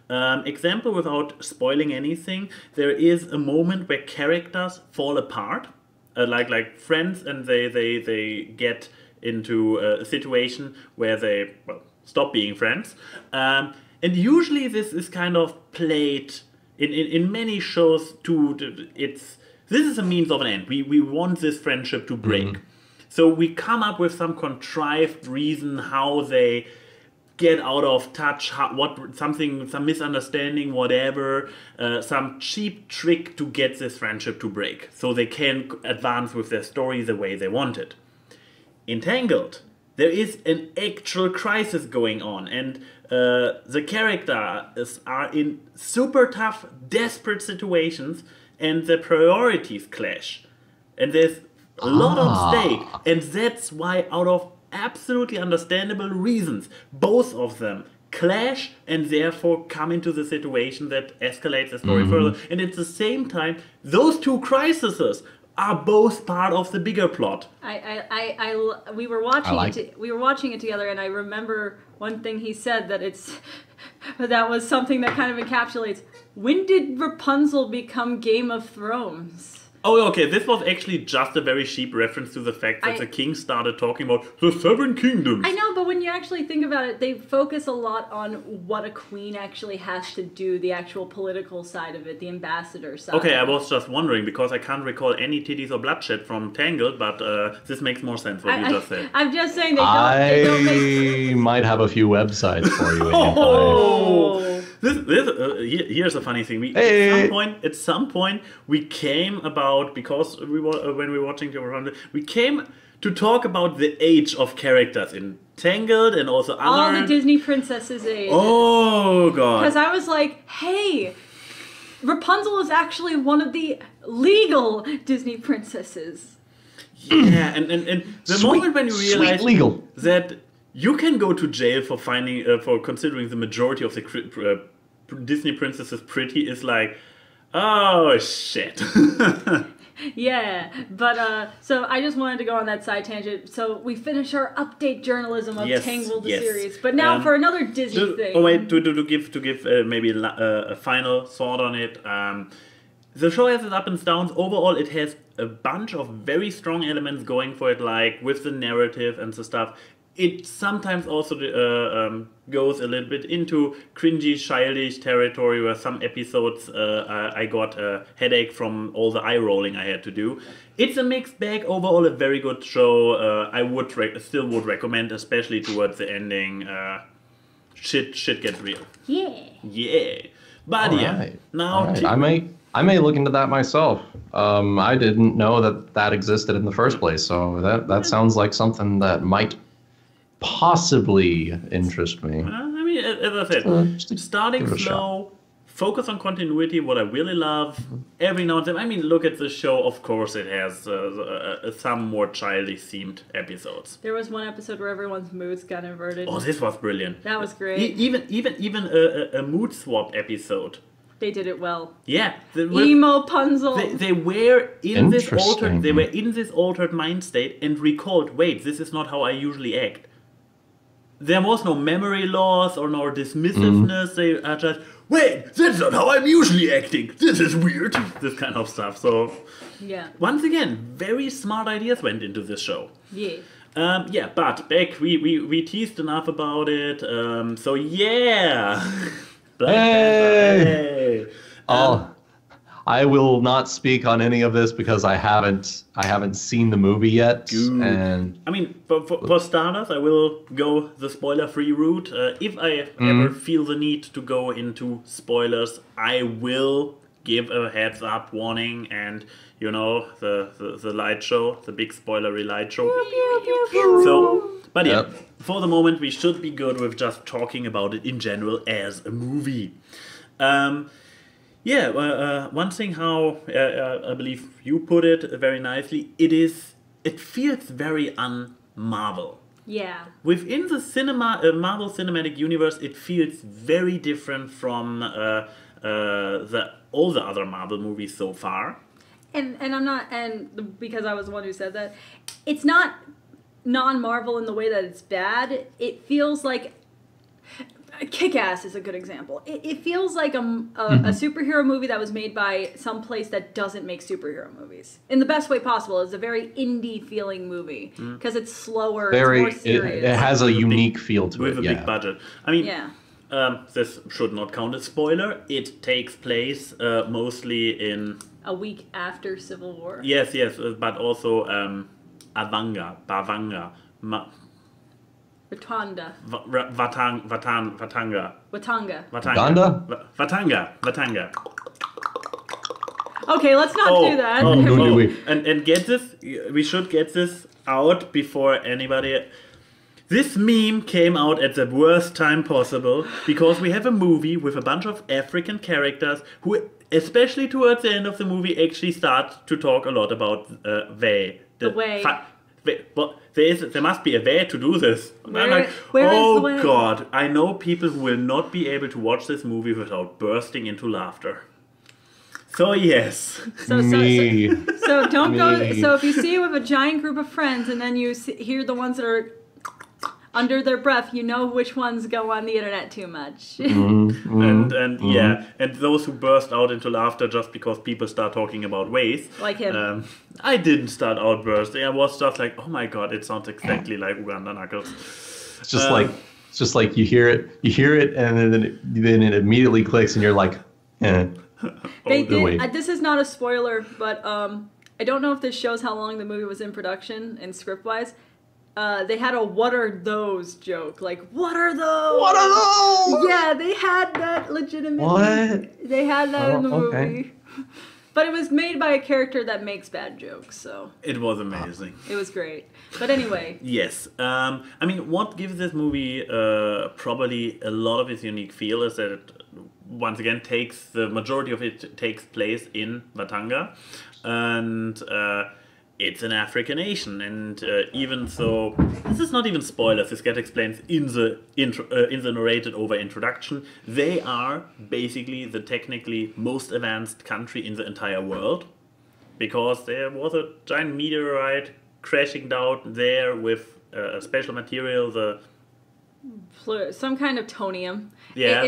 Example, without spoiling anything, there is a moment where characters fall apart, like friends, and they get into a situation where they stop being friends. And usually this is kind of played in many shows this is a means of an end. We want this friendship to break. So we come up with some contrived reason how they get out of touch, some misunderstanding, whatever, some cheap trick to get this friendship to break, so they can advance with their story the way they want it. In Tangled, there is an actual crisis going on, and the characters are in super tough, desperate situations, and their priorities clash. And there's a lot on stake, and that's why, out of absolutely understandable reasons, both of them clash and therefore come into the situation that escalates the story further. And at the same time, those two crises are both part of the bigger plot. We were watching it together, and I remember one thing he said that was something that kind of encapsulates, when did Rapunzel become Game of Thrones? Oh, okay, this was actually just a very cheap reference to the fact that the king started talking about the Seven Kingdoms. I know, but when you actually think about it, they focus a lot on what a queen actually has to do, the actual political side of it, the ambassador side. Okay, I was just wondering, because I can't recall any titties or bloodshed from Tangled, but this makes more sense what you just said. I'm just saying they don't make... I might have a few websites for you. Here's a funny thing. At some point, we came about, because when we were watching the we came to talk about the age of characters in Tangled and also other... all the Disney princesses' age. Oh, God. Because I was like, hey, Rapunzel is actually one of the legal Disney princesses. Yeah, and the moment when you realize legal. that you can go to jail for for considering the majority of the Disney princesses pretty is like, oh shit. Yeah, but so I just wanted to go on that side tangent. So we finish our update journalism of Tangled the series, but now for another Disney thing. Oh wait, to give maybe a final thought on it. The show has its ups and downs. Overall, it has a bunch of very strong elements going for it, like with the narrative and the stuff. It sometimes also goes a little bit into cringy, childish territory where some episodes I got a headache from all the eye rolling I had to do. It's a mixed bag. Overall, a very good show. I would still would recommend, especially towards the ending. Shit gets real. Yeah. But now I may look into that myself. I didn't know that existed in the first place, so that sounds like something that might possibly interest me. I mean, as I said, starting slow, focus on continuity, what I really love. Every now and then, I mean, look at the show, of course it has some more childish themed episodes. There was one episode where everyone's moods got inverted. Oh, this was brilliant. That was great. Even a mood swap episode. They did it well. Yeah. Emo Punzel. They were in this altered mind state and recalled, wait, this is not how I usually act. There was no memory loss or no dismissiveness. They are just, wait, that's not how I'm usually acting. This is weird. This kind of stuff. So, once again, very smart ideas went into this show. Yeah. But back, we teased enough about it. So, yeah. Black Panther, hey. I will not speak on any of this because I haven't seen the movie yet. Good. And I mean, for starters, I will go the spoiler-free route. If I ever feel the need to go into spoilers, I will give a heads-up warning and, you know, the light show, the big spoilery light show. So, but for the moment, we should be good with just talking about it in general as a movie. One thing how I believe you put it very nicely, it feels very un-Marvel. Yeah. Within the Marvel Cinematic Universe, it feels very different from all the other Marvel movies so far. And I'm not, and because I was the one who said that, it's not non-Marvel in the way that it's bad. It feels like Kick-Ass is a good example. It feels like a superhero movie that was made by some place that doesn't make superhero movies. In the best way possible. It's a very indie feeling movie. Because it's slower, it's more serious. It has a unique feel to it. With a big budget. I mean, this should not count as spoiler. It takes place mostly in... a week after Civil War? Yes, but also Bavanga. Watanda. Watanga. Okay, let's not do that. And get this, we should get this out before anybody... This meme came out at the worst time possible because we have a movie with a bunch of African characters who, especially towards the end of the movie, actually start to talk a lot about they. but there must be a way to do this. And I'm like, where is the oh way? God, I know people who will not be able to watch this movie without bursting into laughter. So yes. Me. So don't go. Me. So if you see it with a giant group of friends, and then you hear the ones that are under their breath, you know which ones go on the internet too much. And those who burst out into laughter just because people start talking about ways. Like him. I didn't start out bursting. I was just like, oh my God, it sounds exactly like Uganda Knuckles. It's just like you hear it, and then it immediately clicks, and you're like, eh. They did. This is not a spoiler, but I don't know if this shows how long the movie was in production and script-wise. They had a "What are those?" joke. Like, what are those? What are those? Yeah, they had that legitimately. What? They had that in the okay. movie. But it was made by a character that makes bad jokes, so. It was amazing. It was great. But anyway. Yes. I mean, what gives this movie probably a lot of its unique feel is that it, once again, the majority of it takes place in Vatanga. And it's an African nation. And even so, this is not even spoilers, this gets explained in the narrated over introduction. They are basically the technically most advanced country in the entire world. Because there was a giant meteorite crashing down there with a special material, some kind of tonium. Yeah,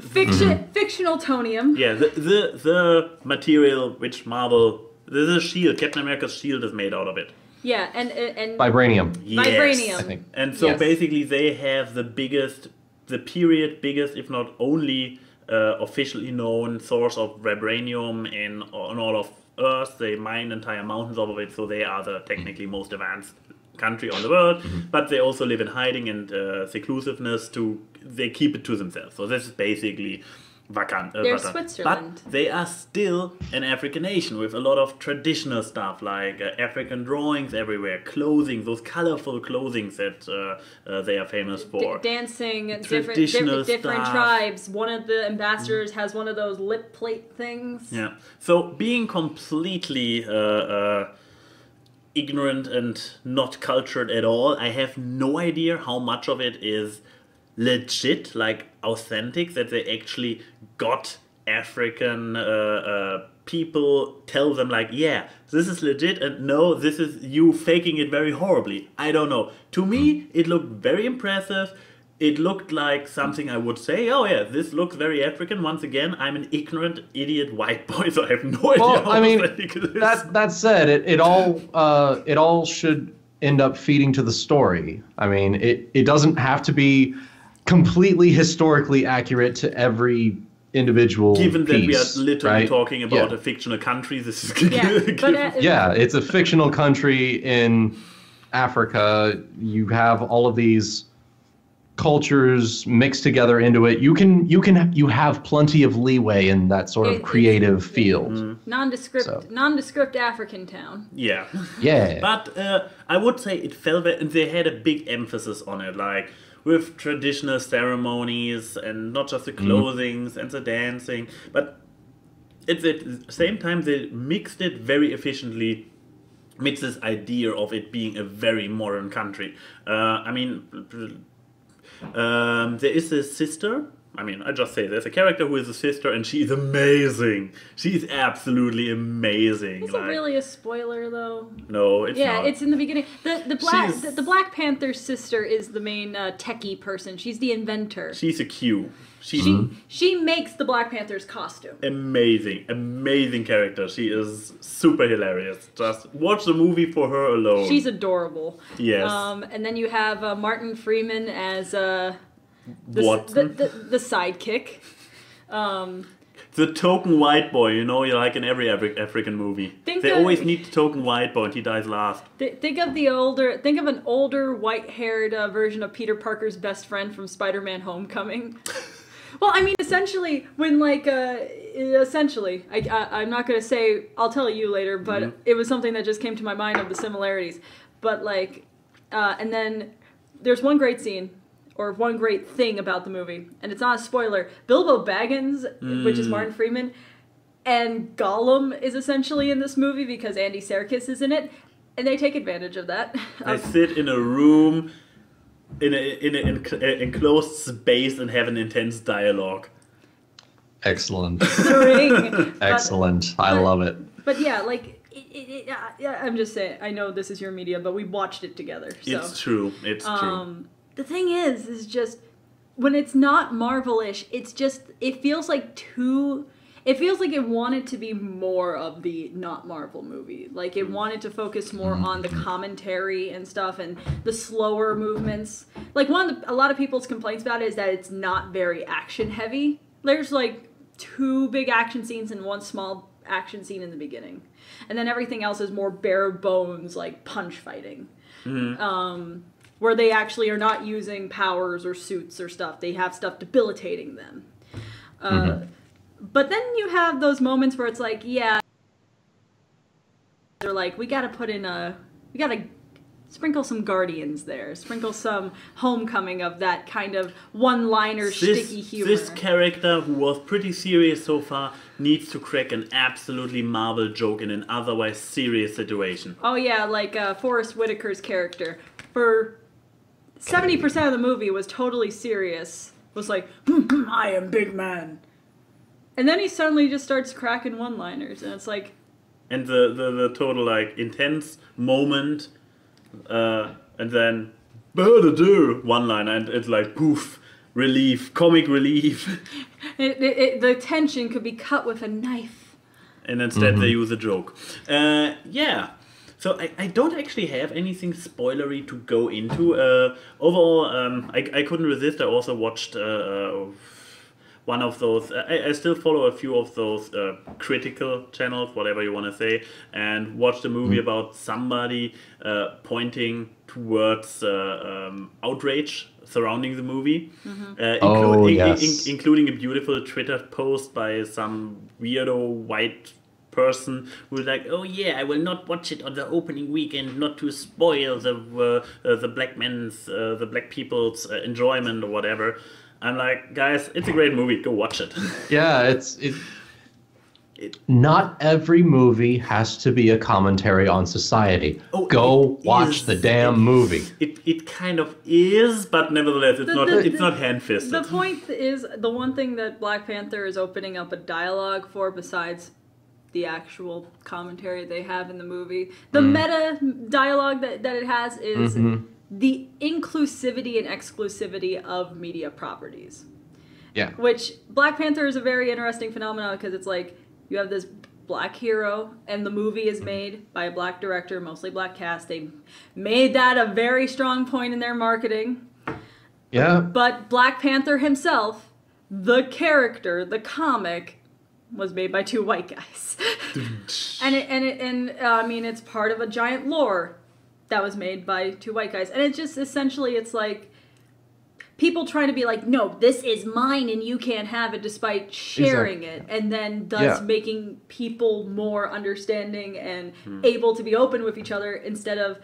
fictional tonium. Yeah, the material which Marvel, the shield, Captain America's shield is made out of it. Yeah, and vibranium. Yes. Vibranium. I think. And so Yes. basically they have the biggest, if not only officially known source of vibranium on all of Earth. They mine entire mountains of it, so they are the technically most advanced country on the world. But they also live in hiding and seclusiveness. They keep it to themselves. So this is basically They're Switzerland. But they are still an African nation with a lot of traditional stuff like African drawings everywhere, clothing, those colorful clothings that they are famous for. Dancing, Traditional different stuff. tribes. One of the ambassadors has one of those lip plate things. Yeah. So being completely ignorant and not cultured at all, I have no idea how much of it is legit, like authentic, that they actually got African people tell them like, yeah, this is legit, and no, this is you faking it very horribly. I don't know. To me, it looked very impressive. It looked like something I would say, oh yeah, this looks very African. Once again, I'm an ignorant, idiot white boy, so I have no idea how authentic it is. That said, it all should end up feeding to the story. I mean, it doesn't have to be completely historically accurate to every individual Given that piece, we are literally right? talking about Yeah. a fictional country, this is Yeah, it's a fictional country in Africa. You have all of these cultures mixed together into it. You have plenty of leeway in that sort of creative field. Nondescript African town. Yeah. Yeah. But I would say it fell and they had a big emphasis on it, like with traditional ceremonies and not just the clothings and the dancing, but at the same time they mixed it very efficiently. Mixed this idea of it being a very modern country. I mean, there is a sister. I mean, I just say there's a character who is a sister, and she is amazing. She's absolutely amazing. Is it really a spoiler, though? No, it's not. Yeah, it's in the beginning. The Black Panther's sister is the main techie person. She's the inventor. She's a Q. She makes the Black Panther's costume. Amazing character. She is super hilarious. Just watch the movie for her alone. She's adorable. Yes. And then you have Martin Freeman as Wuten. the sidekick. The token white boy, like in every African movie. They always need the token white boy, and he dies last. Think of an older white-haired version of Peter Parker's best friend from Spider-Man: Homecoming. Well, I mean, essentially, when I'm not gonna say. I'll tell you later, but it was something that just came to my mind of the similarities. But and then there's one great scene. Or one great thing about the movie, and it's not a spoiler. Bilbo Baggins, which is Martin Freeman, and Gollum is essentially in this movie because Andy Serkis is in it. And they take advantage of that. I sit in a room, in an enclosed space, and have an intense dialogue. Excellent. Excellent. I love it. But yeah, like, I'm just saying, I know this is your media, but we watched it together. So. It's true. It's true. The thing is just, when it's not Marvel-ish, it's just, it feels like it wanted to be more of the not Marvel movie. Like, it wanted to focus more on the commentary and stuff and the slower movements. Like, a lot of people's complaints about it is that it's not very action heavy. There's like 2 big action scenes and 1 small action scene in the beginning. And then everything else is more bare bones, like punch fighting. Where they actually are not using powers or suits or stuff. They have stuff debilitating them. But then you have those moments where it's like, yeah, they're like, we gotta sprinkle some Guardians there, sprinkle some Homecoming of that kind of one-liner sticky humor. This character, who was pretty serious so far, needs to crack an absolutely Marvel joke in an otherwise serious situation. Oh yeah, like Forrest Whitaker's character, for 70% of the movie was totally serious, was like, I am big man. And then he suddenly just starts cracking one-liners, and it's like... And the total, like, intense moment, and then, one-liner, and it's like, poof, relief, comic relief. The tension could be cut with a knife. And instead they use a joke. Yeah. So I don't actually have anything spoilery to go into. Overall, I couldn't resist. I also watched... one of those, I still follow a few of those critical channels, whatever you want to say, and watched a movie about somebody pointing towards outrage surrounding the movie, including a beautiful Twitter post by some weirdo white person who was like, oh yeah, I will not watch it on the opening weekend, not to spoil the black people's enjoyment or whatever. I'm like, guys, it's a great movie. Go watch it. Yeah, not every movie has to be a commentary on society. Go watch the damn movie. It kind of is, but nevertheless, it's not hand-fisted. The point is, the one thing that Black Panther is opening up a dialogue for, besides the actual commentary they have in the movie, the meta dialogue that it has is... the inclusivity and exclusivity of media properties. Yeah. Which Black Panther is a very interesting phenomenon because it's like you have this black hero and the movie is made by a black director, mostly black cast. They made that a very strong point in their marketing. Yeah. But Black Panther himself, the character, the comic, was made by 2 white guys. and I mean, it's part of a giant lore that was made by 2 white guys. And it's just, essentially, it's like people trying to be like, no, this is mine and you can't have it, despite sharing it. And then thus making people more understanding and able to be open with each other instead of,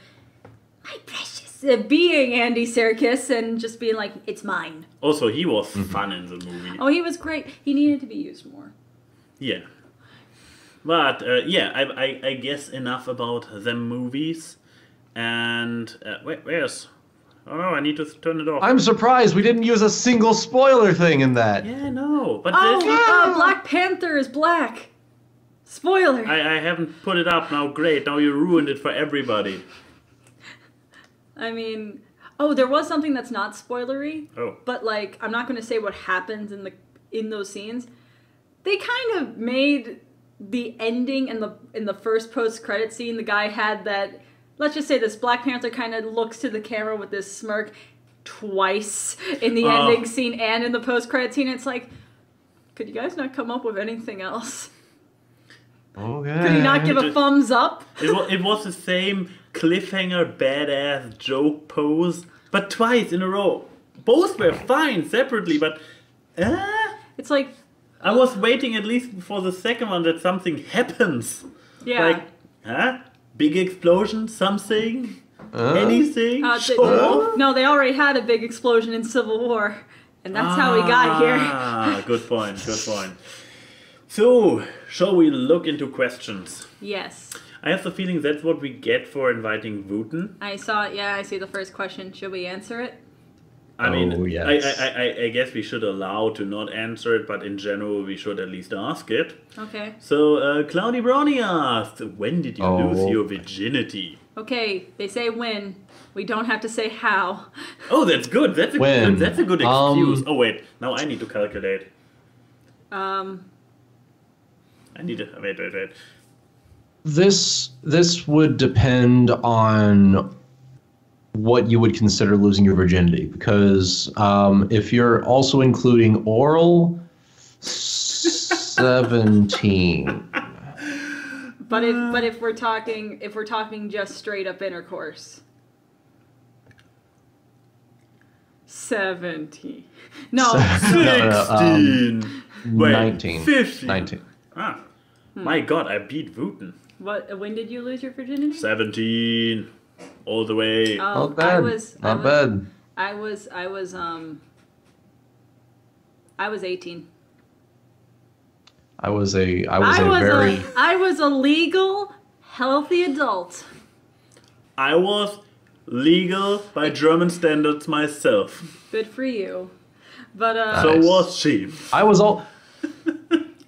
my precious, being Andy Serkis and just being like, it's mine. Also, he was fun in the movie. Oh, he was great. He needed to be used more. Yeah. But, I guess enough about them movies. And where's... Oh no, I need to turn it off. I'm surprised we didn't use a single spoiler thing in that. Yeah, no. But Black Panther is black. Spoiler. I haven't put it up now. Great. Now you ruined it for everybody. I mean... Oh, there was something that's not spoilery. Oh. But, like, I'm not going to say what happens in those scenes. They kind of made the ending in the first post-credit scene, the guy had that... Let's just say this Black Panther kind of looks to the camera with this smirk twice in the ending scene and in the post-credit scene. It's like, could you guys not come up with anything else? Okay. Could he not give a thumbs up? It was the same cliffhanger, badass joke pose, but twice in a row. Both were fine separately, but... It's like... I was waiting at least for the second one that something happens. Yeah. Like, big explosion, something, anything, sure. No, they already had a big explosion in Civil War, and that's how we got here. Good point, good point. So, shall we look into questions? Yes. I have the feeling that's what we get for inviting Wuten. I saw it. Yeah, I see the first question. Should we answer it? I mean, yes. I guess we should allow to not answer it, but in general, we should at least ask it. Okay. So, Cloudy Brownie asked, when did you lose your virginity? Okay, they say when. We don't have to say how. Oh, that's good. That's a good excuse. Oh, wait. Now I need to calculate. I need to... Wait. This would depend on what you would consider losing your virginity, because if you're also including oral, 17. But if we're talking just straight up intercourse, 17. No, 16. Wait, 19. 15. 19. Ah, my God, I beat Wuten. What? When did you lose your virginity? 17. All the way. Oh, Not bad. Not bad. I was 18. I was a legal, healthy adult. I was legal by German standards myself. Good for you. But so was she. I was all.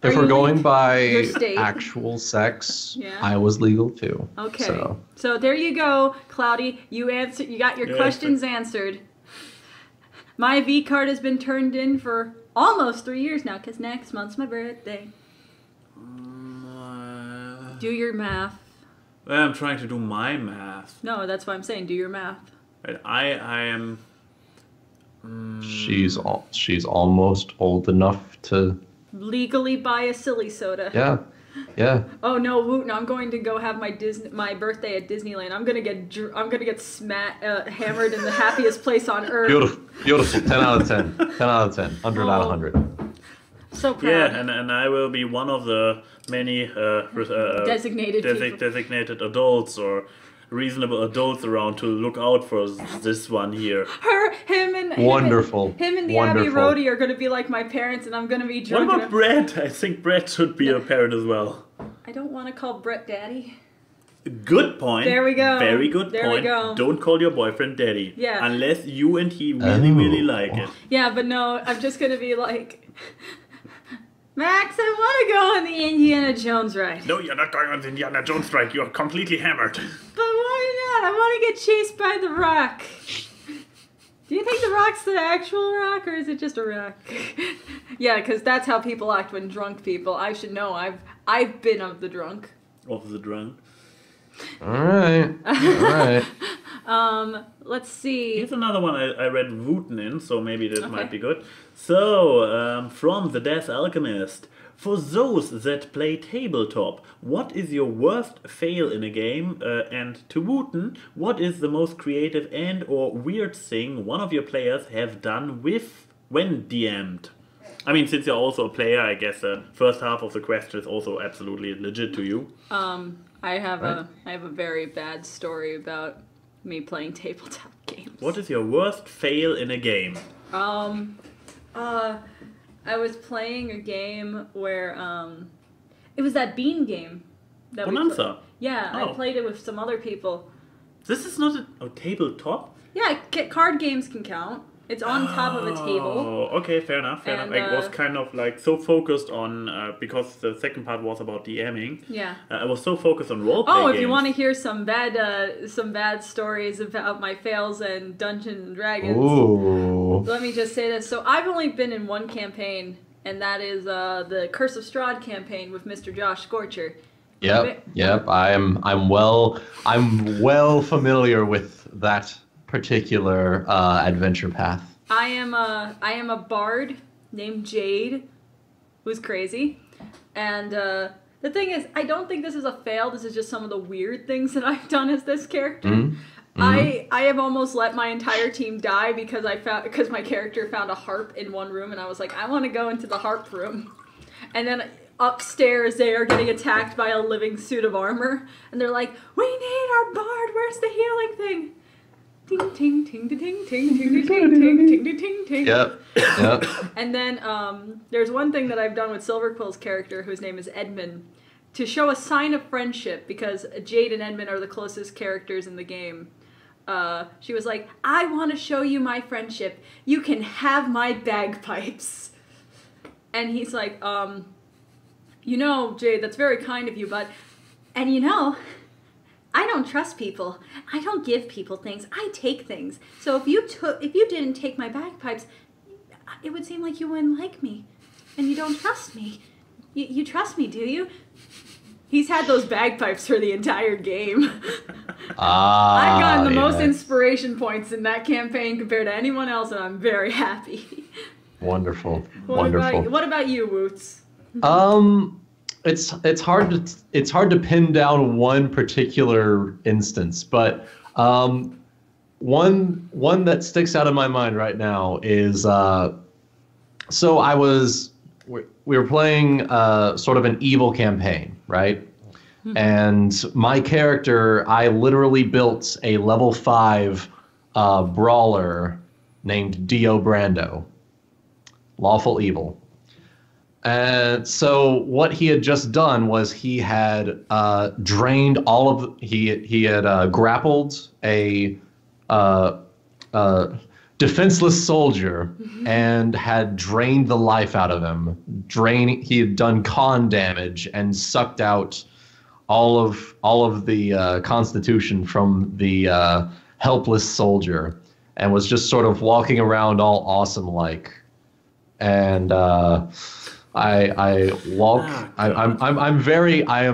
If we're going by state? actual sex, Yeah. I was legal too. Okay. So there you go, Cloudy. You got your questions answered. My V card has been turned in for almost 3 years now, because next month's my birthday. Do your math. I'm trying to do my math. No, that's what I'm saying. Do your math. I am. she's almost old enough to Legally buy a silly soda. Yeah. Oh no, Wuten! I'm going to go have my birthday at Disneyland. I'm gonna get hammered in the happiest place on earth. Beautiful. 10 out of 10. 10 out of 10. 100 out of 100. So proud. Yeah, and I will be one of the many designated adults or reasonable adults around to look out for this one here. Him and the Abbey Roadie are going to be like my parents, and I'm going to be drunk. What about Brett? I think Brett should be a parent as well. I don't want to call Brett daddy. Good point. There we go. Very good there point. We go. Don't call your boyfriend daddy. Yeah. Unless you and he really like it. Yeah, but no, I'm just going to be like, Max, I want to go on the Indiana Jones ride. No, you're not going on the Indiana Jones ride. You're completely hammered. But why not? I want to get chased by the Rock. Do you think the Rock's the actual Rock, or is it just a rock? Yeah, because that's how people act when drunk people. I should know. I've been of the drunk. Of the drunk. All right. Let's see. Here's another one I read Wuten in, so maybe this might be good. So, from the Death Alchemist. For those that play tabletop, what is your worst fail in a game? And to Wuten, what is the most creative and or weird thing one of your players have done when DM'd? I mean, since you're also a player, I guess the first half of the question is also absolutely legit to you. I have a very bad story about me playing tabletop games. What is your worst fail in a game? I was playing a game where it was that bean game that Bonanza. I played it with some other people. This is not a tabletop? Yeah, card games can count. It's on top of a table. Oh, okay, fair enough. I was kind of like so focused on, because the second part was about DMing. Yeah. I was so focused on roleplay games. Oh, if you want to hear some bad stories about my fails and Dungeons and Dragons. Ooh. Let me just say this. So I've only been in one campaign, and that is the Curse of Strahd campaign with Mr. Josh Scorcher. Yep. I'm well familiar with that particular adventure path. I am a bard named Jade, who's crazy, and the thing is, I don't think this is a fail. This is just some of the weird things that I've done as this character. Mm-hmm. I have almost let my entire team die because my character found a harp in one room, and I was like, I want to go into the harp room, and then upstairs they are getting attacked by a living suit of armor, and they're like, we need our bard. Where's the healing thing? Ting ting ting ting ting ting ting ting ting ting ting. Yep. And then there's one thing that I've done with Silverquill's character, whose name is Edmund, to show a sign of friendship, because Jade and Edmund are the closest characters in the game, she was like, I want to show you my friendship. You can have my bagpipes. And he's like, you know, Jade, that's very kind of you, but... And you know, I don't trust people. I don't give people things. I take things. So if you didn't take my bagpipes, it would seem like you wouldn't like me. And you don't trust me. You trust me, do you? He's had those bagpipes for the entire game. I've gotten the most inspiration points in that campaign compared to anyone else, and I'm very happy. Wonderful. What about you, Woots? It's hard to pin down one particular instance, but one that sticks out in my mind right now is we were playing sort of an evil campaign, right? Mm-hmm. And my character, I literally built a level 5 brawler named Dio Brando, lawful evil. And so what he had just done was he had drained all of he had grappled a defenseless soldier and had drained the life out of him. He had done con damage and sucked out all of the constitution from the helpless soldier, and was just sort of walking around all awesome like. And I am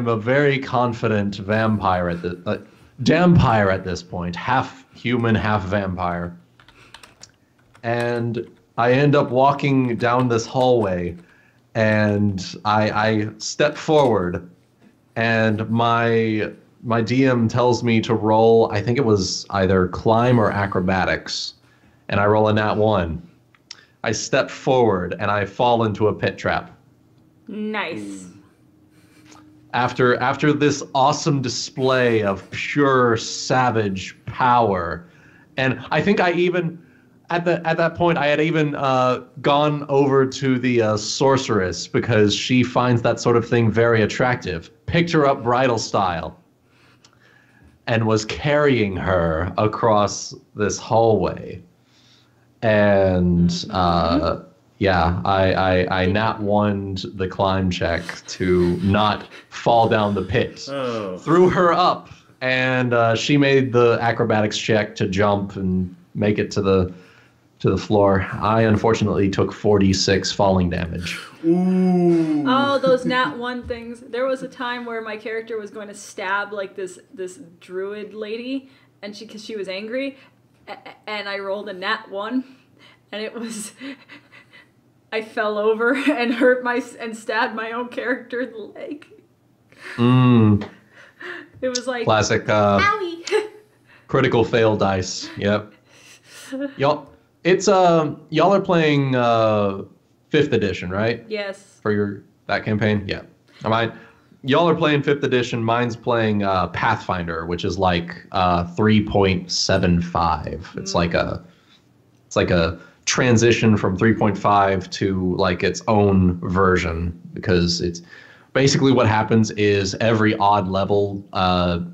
a very confident vampire at the dampire at this point, half human, half vampire. And I end up walking down this hallway, and I step forward, and my DM tells me to roll, I think it was either climb or acrobatics, and I roll a nat 1. I step forward, and I fall into a pit trap. Nice. After this awesome display of pure savage power, and I think I even... At that point, I had even gone over to the sorceress, because she finds that sort of thing very attractive. Picked her up bridal style and was carrying her across this hallway. And I nat 1'd the climb check to not fall down the pit. Oh. Threw her up, and she made the acrobatics check to jump and make it to the floor. I unfortunately took 46 falling damage. Ooh. Oh, those nat 1 things. There was a time where my character was going to stab like this druid lady, and because she was angry, and I rolled a nat 1, and it was... I fell over and and stabbed my own character in the leg. It was like... Classic owie. Critical fail dice. Yep. It's y'all are playing 5th edition, right? Yes. For that campaign? Yeah. Y'all are playing 5th edition. Mine's playing Pathfinder, which is like 3.75. It's like a transition from 3.5 to like its own version, because it's basically what happens is every odd level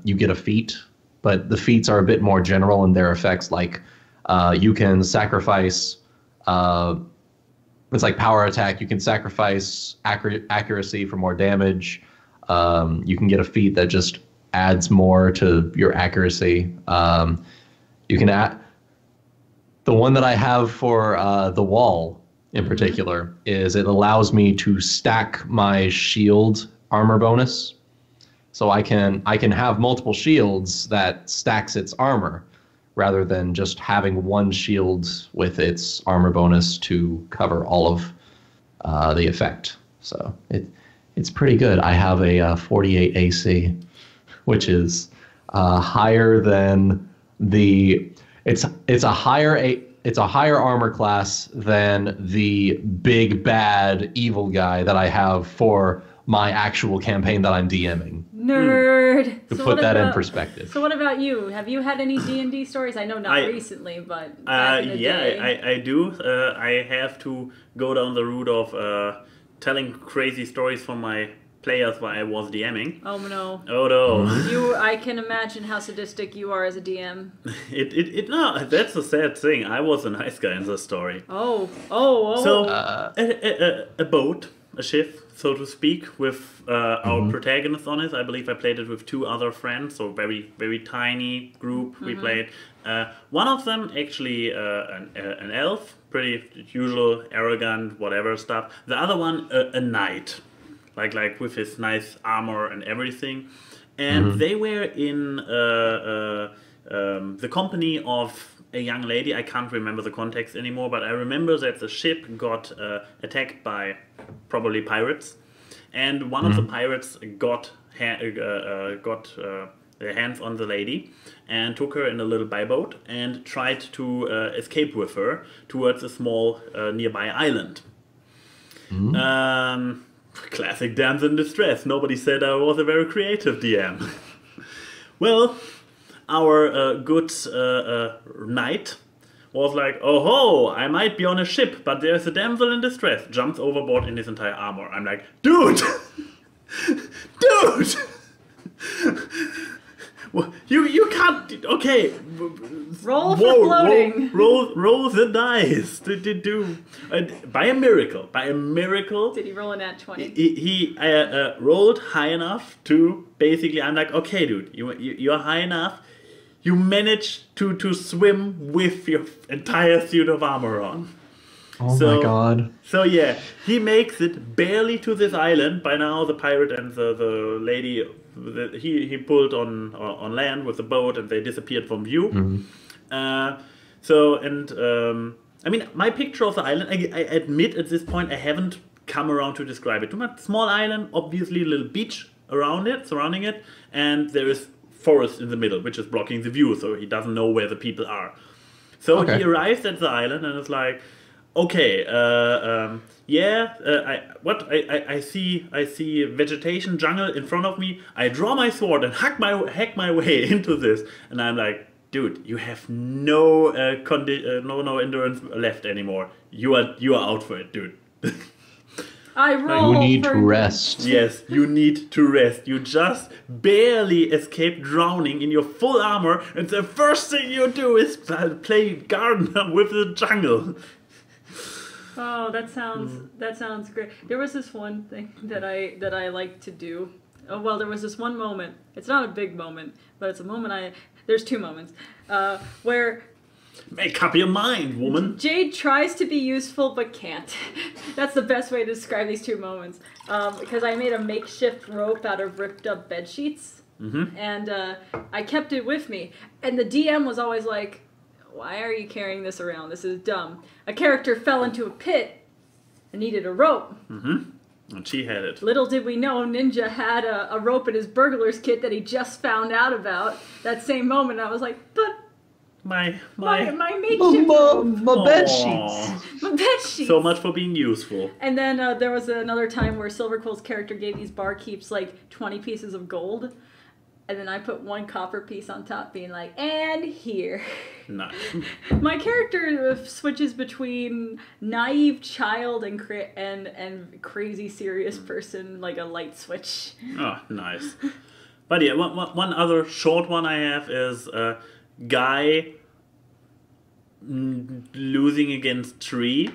you get a feat, but the feats are a bit more general in their effects, like you can sacrifice, it's like power attack. You can sacrifice accuracy for more damage. You can get a feat that just adds more to your accuracy. You can add, the one that I have for the wall in particular is it allows me to stack my shield armor bonus. So I can have multiple shields that stacks its armor, rather than just having one shield with its armor bonus to cover all of the effect. So it's pretty good. I have a 48 AC, which is higher than the... It's a higher armor class than the big bad evil guy that I have for my actual campaign that I'm DMing. Nerd. To put that in perspective. So what about you? Have you had any D&D stories? I know not recently, but back in the day. I do. I have to go down the route of telling crazy stories from my players while I was DMing. Oh no. Oh no. I can imagine how sadistic you are as a DM. No, that's a sad thing. I was a nice guy in the story. Oh. So, a boat, a ship, so to speak, with our protagonist on it. I believe I played it with 2 other friends, so very, very tiny group we played. One of them actually an elf, pretty usual, arrogant, whatever stuff. The other one, a knight, like with his nice armor and everything. And they were in the company of a young lady. I can't remember the context anymore, but I remember that the ship got attacked by probably pirates, and one of the pirates got their hands on the lady and took her in a little boat and tried to escape with her towards a small nearby island. Classic damsel in distress. Nobody said I was a very creative DM. Well, our good knight was like, oh ho, I might be on a ship, but there's a damsel in distress. Jumps overboard in his entire armor. I'm like, dude! Dude! You can't. Okay. Roll for floating. Roll the dice. By a miracle. Did he roll a nat 20? He rolled high enough to basically. I'm like, okay, dude, you're high enough. You managed to swim with your entire suit of armor on. Oh my god. So yeah, he makes it barely to this island. By now the pirate and the lady, he pulled on land with the boat and they disappeared from view. I mean, my picture of the island, I admit at this point I haven't come around to describe it too much. Small island, obviously a little beach around it, surrounding it, and there is forest in the middle, which is blocking the view, so he doesn't know where the people are. So he arrives at the island and is like, okay, I see vegetation, jungle in front of me. I draw my sword and hack my way into this, and I'm like, dude, you have no endurance left anymore. You are out for it, dude. You need to rest. Yes, you need to rest. You just barely escaped drowning in your full armor, and the first thing you do is play gardener with the jungle. Oh, that sounds great. There was this one thing that I like to do. Oh, well, there was this one moment. It's not a big moment, but it's a moment there's 2 moments where make up your mind, woman. Jade tries to be useful but can't. That's the best way to describe these 2 moments. Because I made a makeshift rope out of ripped up bed sheets, and I kept it with me. And the DM was always like, "Why are you carrying this around? This is dumb." A character fell into a pit and needed a rope. And she had it. Little did we know, Ninja had a rope in his burglar's kit that he just found out about. That same moment, I was like, but my makeshift my bed sheets. My bed sheets. So much for being useful. And then there was another time where Silverquill's character gave these barkeeps like 20 pieces of gold. And then I put 1 copper piece on top, being like, and here. Nice. My character switches between naive child and crazy serious person, like a light switch. Oh, nice. But yeah, one other short one I have is guy losing against tree.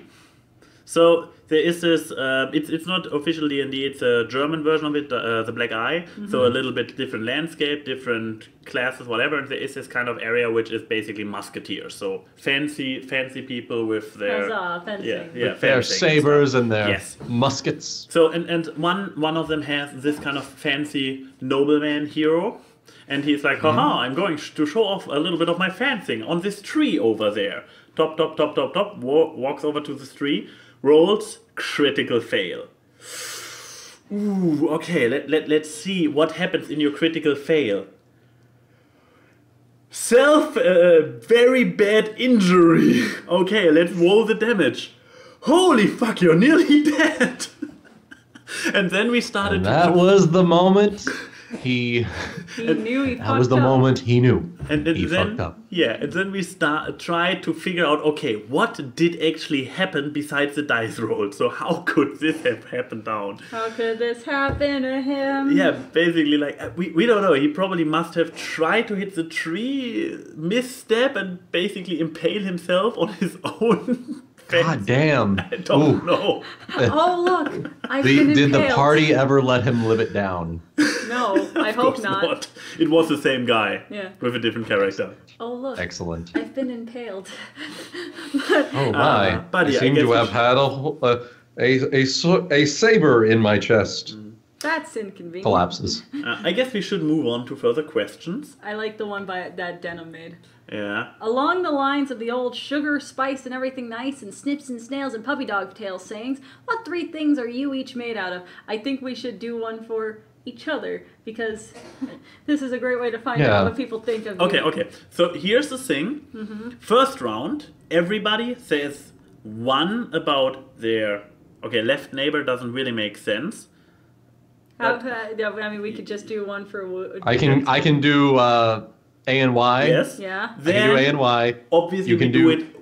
So there is this, it's not official D&D, it's a German version of it, the Black Eye. So a little bit different landscape, different classes, whatever. And there is this kind of area which is basically musketeers. So fancy people with their... fencing. Yeah, their sabers and their yes. muskets. So, and one of them has this kind of fancy nobleman hero. And he's like, haha, I'm going to show off a little bit of my fencing on this tree over there. Top, walks over to this tree. Rolls, critical fail. Ooh, okay, let's see what happens in your critical fail. Very bad injury. Okay, let's roll the damage. Holy fuck, you're nearly dead. And then we started That was the moment He knew he fucked that was the up. moment he knew And he then, fucked up. yeah, and then we try to figure out, okay, what did actually happen besides the dice roll? So how could this have happened down? How could this happen to him? Yeah, basically, like, we don't know. He probably must have tried to hit the tree, misstep, and basically impale himself on his own face. God damn. I don't know. Oh look, I've been Did the impaled. party ever let him live it down? No, I Of hope course not. It was the same guy. Yeah. With a different character. Oh look, Excellent. I've been impaled. Oh my! but I yeah, I seem guess to we have should- had a saber in my chest. That's inconvenient. Collapses. I guess we should move on to further questions. I like the one that Denim made. Yeah. Along the lines of the old sugar, spice, and everything nice, and snips and snails and puppy dog tail sayings, what 3 things are you each made out of? I think we should do one for each other, because this is a great way to find Yeah. out what people think of Okay, you. okay. So here's the thing. First round, everybody says one about their... Okay, left neighbor doesn't really make sense. I mean, we could just do one for... I can do A and Y. Yes. Yeah. I can do A and Y. Obviously, You can we do do- it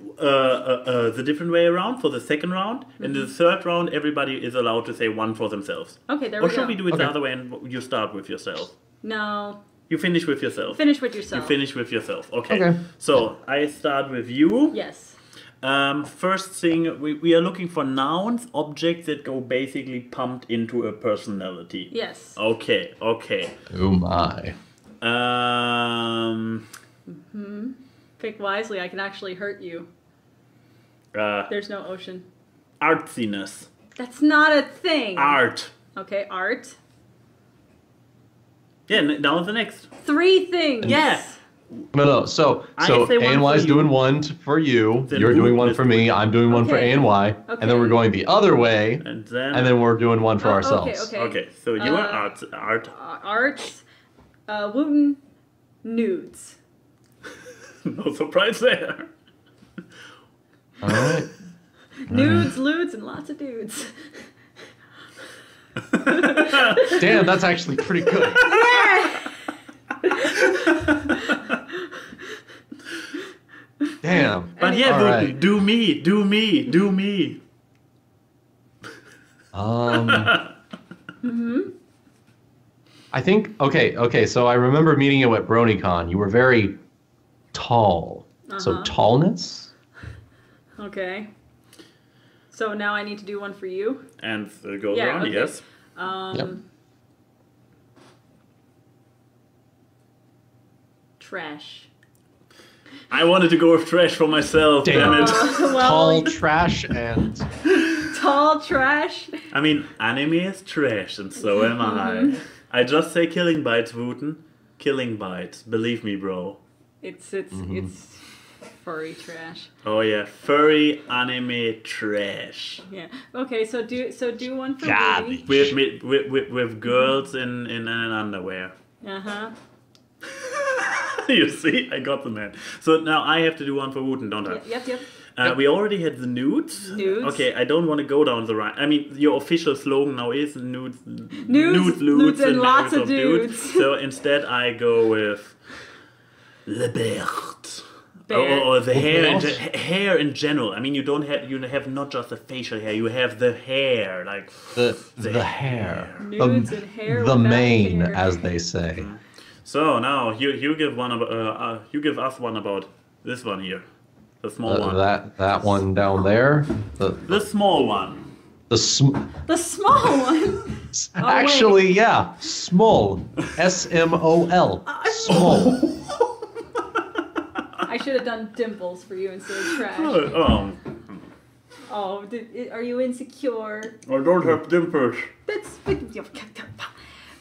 the different way around for the second round. In the third round, everybody is allowed to say one for themselves. Okay, there Or we should go. we do it Okay. the other way and you start with yourself? No. You finish with yourself. Finish with yourself. You finish with yourself. Okay. Okay. So I start with you. Yes. First thing, we are looking for nouns, objects that go basically pumped into a personality. Yes. Okay, okay. Oh my! Pick wisely, I can actually hurt you. There's no ocean. Artsiness. That's not a thing. Art. Okay, art. Yeah, now the next. 3 things. Yeah. No. So I say one A and Y for is you. doing one for you. Then You're doing Wuten one is for me. doing- I'm doing one for Okay. A and Y. Okay. And then we're going the other way. And then... And then we're doing one for Oh, ourselves. okay. Okay, so you are art. Arts. Wooten. Nudes. No surprise there. All right. Nudes, lewds, and lots of dudes. Damn, that's actually pretty good. Damn. But yeah, All Wooten, right. do me. I think okay. So I remember meeting you at BronyCon. You were very tall. So tallness. Okay. So now I need to do one for you. And it goes Yeah, around, okay. yes. Yep. Trash. I wanted to go with trash for myself, damn it. Tall, trash, and Tall trash. I mean, anime is trash, and so am I. I just say killing bites, Wooten. Killing bites. Believe me, bro. It's furry trash. Oh yeah, furry anime trash. Yeah. Okay. So do one for Garbage. Woody. With girls in an underwear. Uh-huh. You see, I got the man. So now I have to do one for Wooten, don't I? Yep. We already had the nudes. Nudes. Okay, I don't want to go down the right. I mean, your official slogan now is nudes, lewds, and lots of dudes. So instead, I go with Le Bert. Bear. Or the hair, else? hair in general. I mean, you have not just the facial hair. You have the hair, like the hair. Nudes and hair The without mane, hair. as they say. So now you give one about you give us one about this one here, the small one. That one down there. The small one. The The small one. actually, yeah, small. SMOL. Small. I should have done dimples for you instead of trash. Oh, are you insecure? I don't have dimples.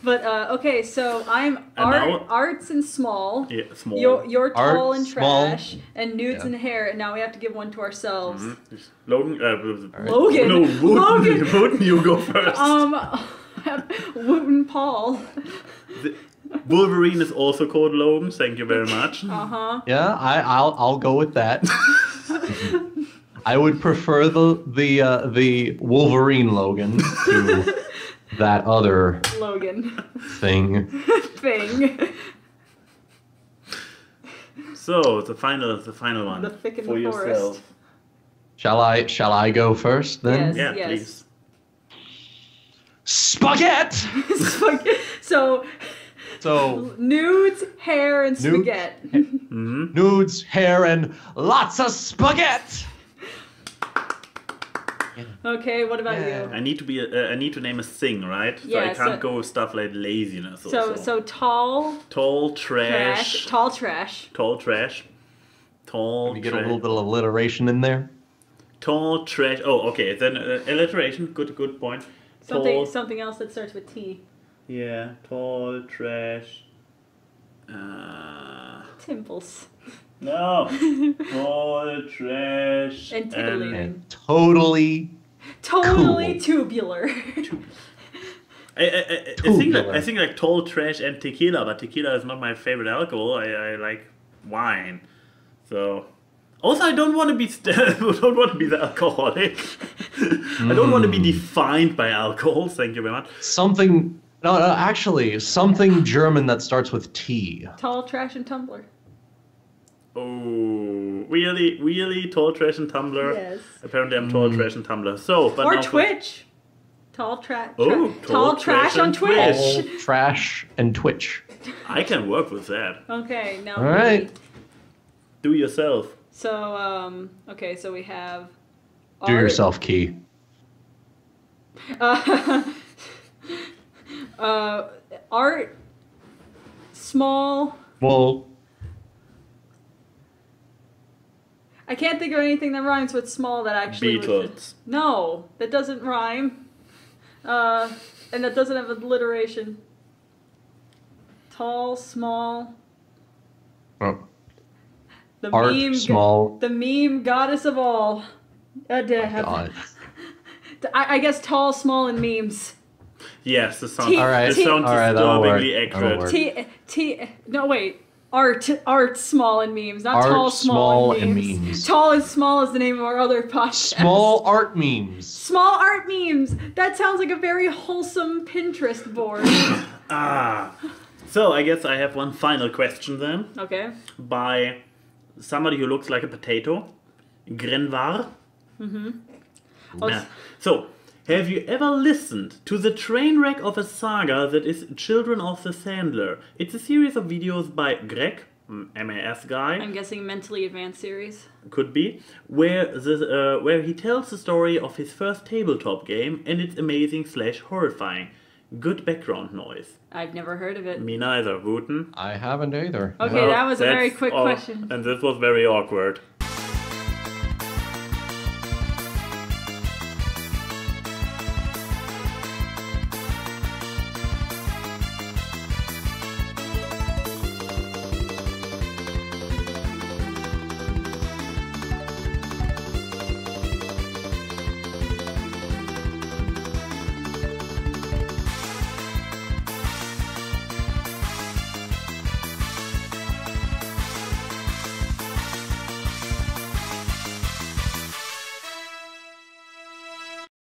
But okay, so I'm now- arts and small. Yeah, small. You're tall Art, and small. trash, and nudes Yeah. and hair. And now we have to give one to ourselves. Logan. Logan. No, Wooten. Logan. Wooten, you go first. Wooten Paul. Wolverine is also called Logan. Thank you very much. Yeah, I'll go with that. I would prefer the Wolverine Logan to that other Logan. thing. Thing. So the final one The thick in for the yourself. forest. Shall I go first then? Yes. Yeah, please. Spaghetti. So So nudes, hair, and Nudes, spaghetti. nudes, hair, and lots of spaghetti. Okay, what about Yeah. you? I need to name a thing, right? So I Yeah, can't so- go with stuff like laziness. So tall, tall trash. tall trash. Tall trash. Tall Can you get a trash. little bit of alliteration in there? Tall trash. Oh, okay. Then alliteration. Good point. Something else that starts with T. Yeah. Tall trash. Timples. No. Tall trash. And tickling. And totally. Totally Cool. tubular. I think like tall trash and tequila, but tequila is not my favorite alcohol. I like wine. So also I don't want to be the alcoholic. I don't want to be defined by alcohol. Thank you very much. Something. No, actually, something German that starts with T. Tall trash and tumbler. Oh, really tall trash and Tumblr. Yes. Apparently I'm tall trash and Tumblr. So, but Or now Twitch. Tall trash. Oh, tall trash on and Twitch. All trash and Twitch. I can work with that. Okay, now All right. me. Do yourself. So okay, so we have Do art. yourself, Key. Art, small. Well, I can't think of anything that rhymes with small that actually. Beatles. No, that doesn't rhyme. And that doesn't have alliteration. Tall, small. oh, The art, meme. small. The meme goddess of all. God. I guess tall, small, and memes. Yes, this sounds, T- All right. this sounds All right, that'll work. disturbingly That'll accurate. work. No, wait. Art, small, and memes. Not Art, tall, small, small, and and memes. memes. Tall and small is the name of our other podcast. Small art memes. Small art memes. That sounds like a very wholesome Pinterest board. So I guess I have one final question then, Okay. by somebody who looks like a potato, Grenvar. Oh, So, have you ever listened to the train wreck of a saga that is Children of the Sandler? It's a series of videos by Greg, MAS guy, I'm guessing mentally advanced series. could be, where he tells the story of his first tabletop game, and it's amazing / horrifying. Good background noise. I've never heard of it. Me neither, Wuten. I haven't either. Okay, Well, that was a very that's quick all- question. And this was very awkward.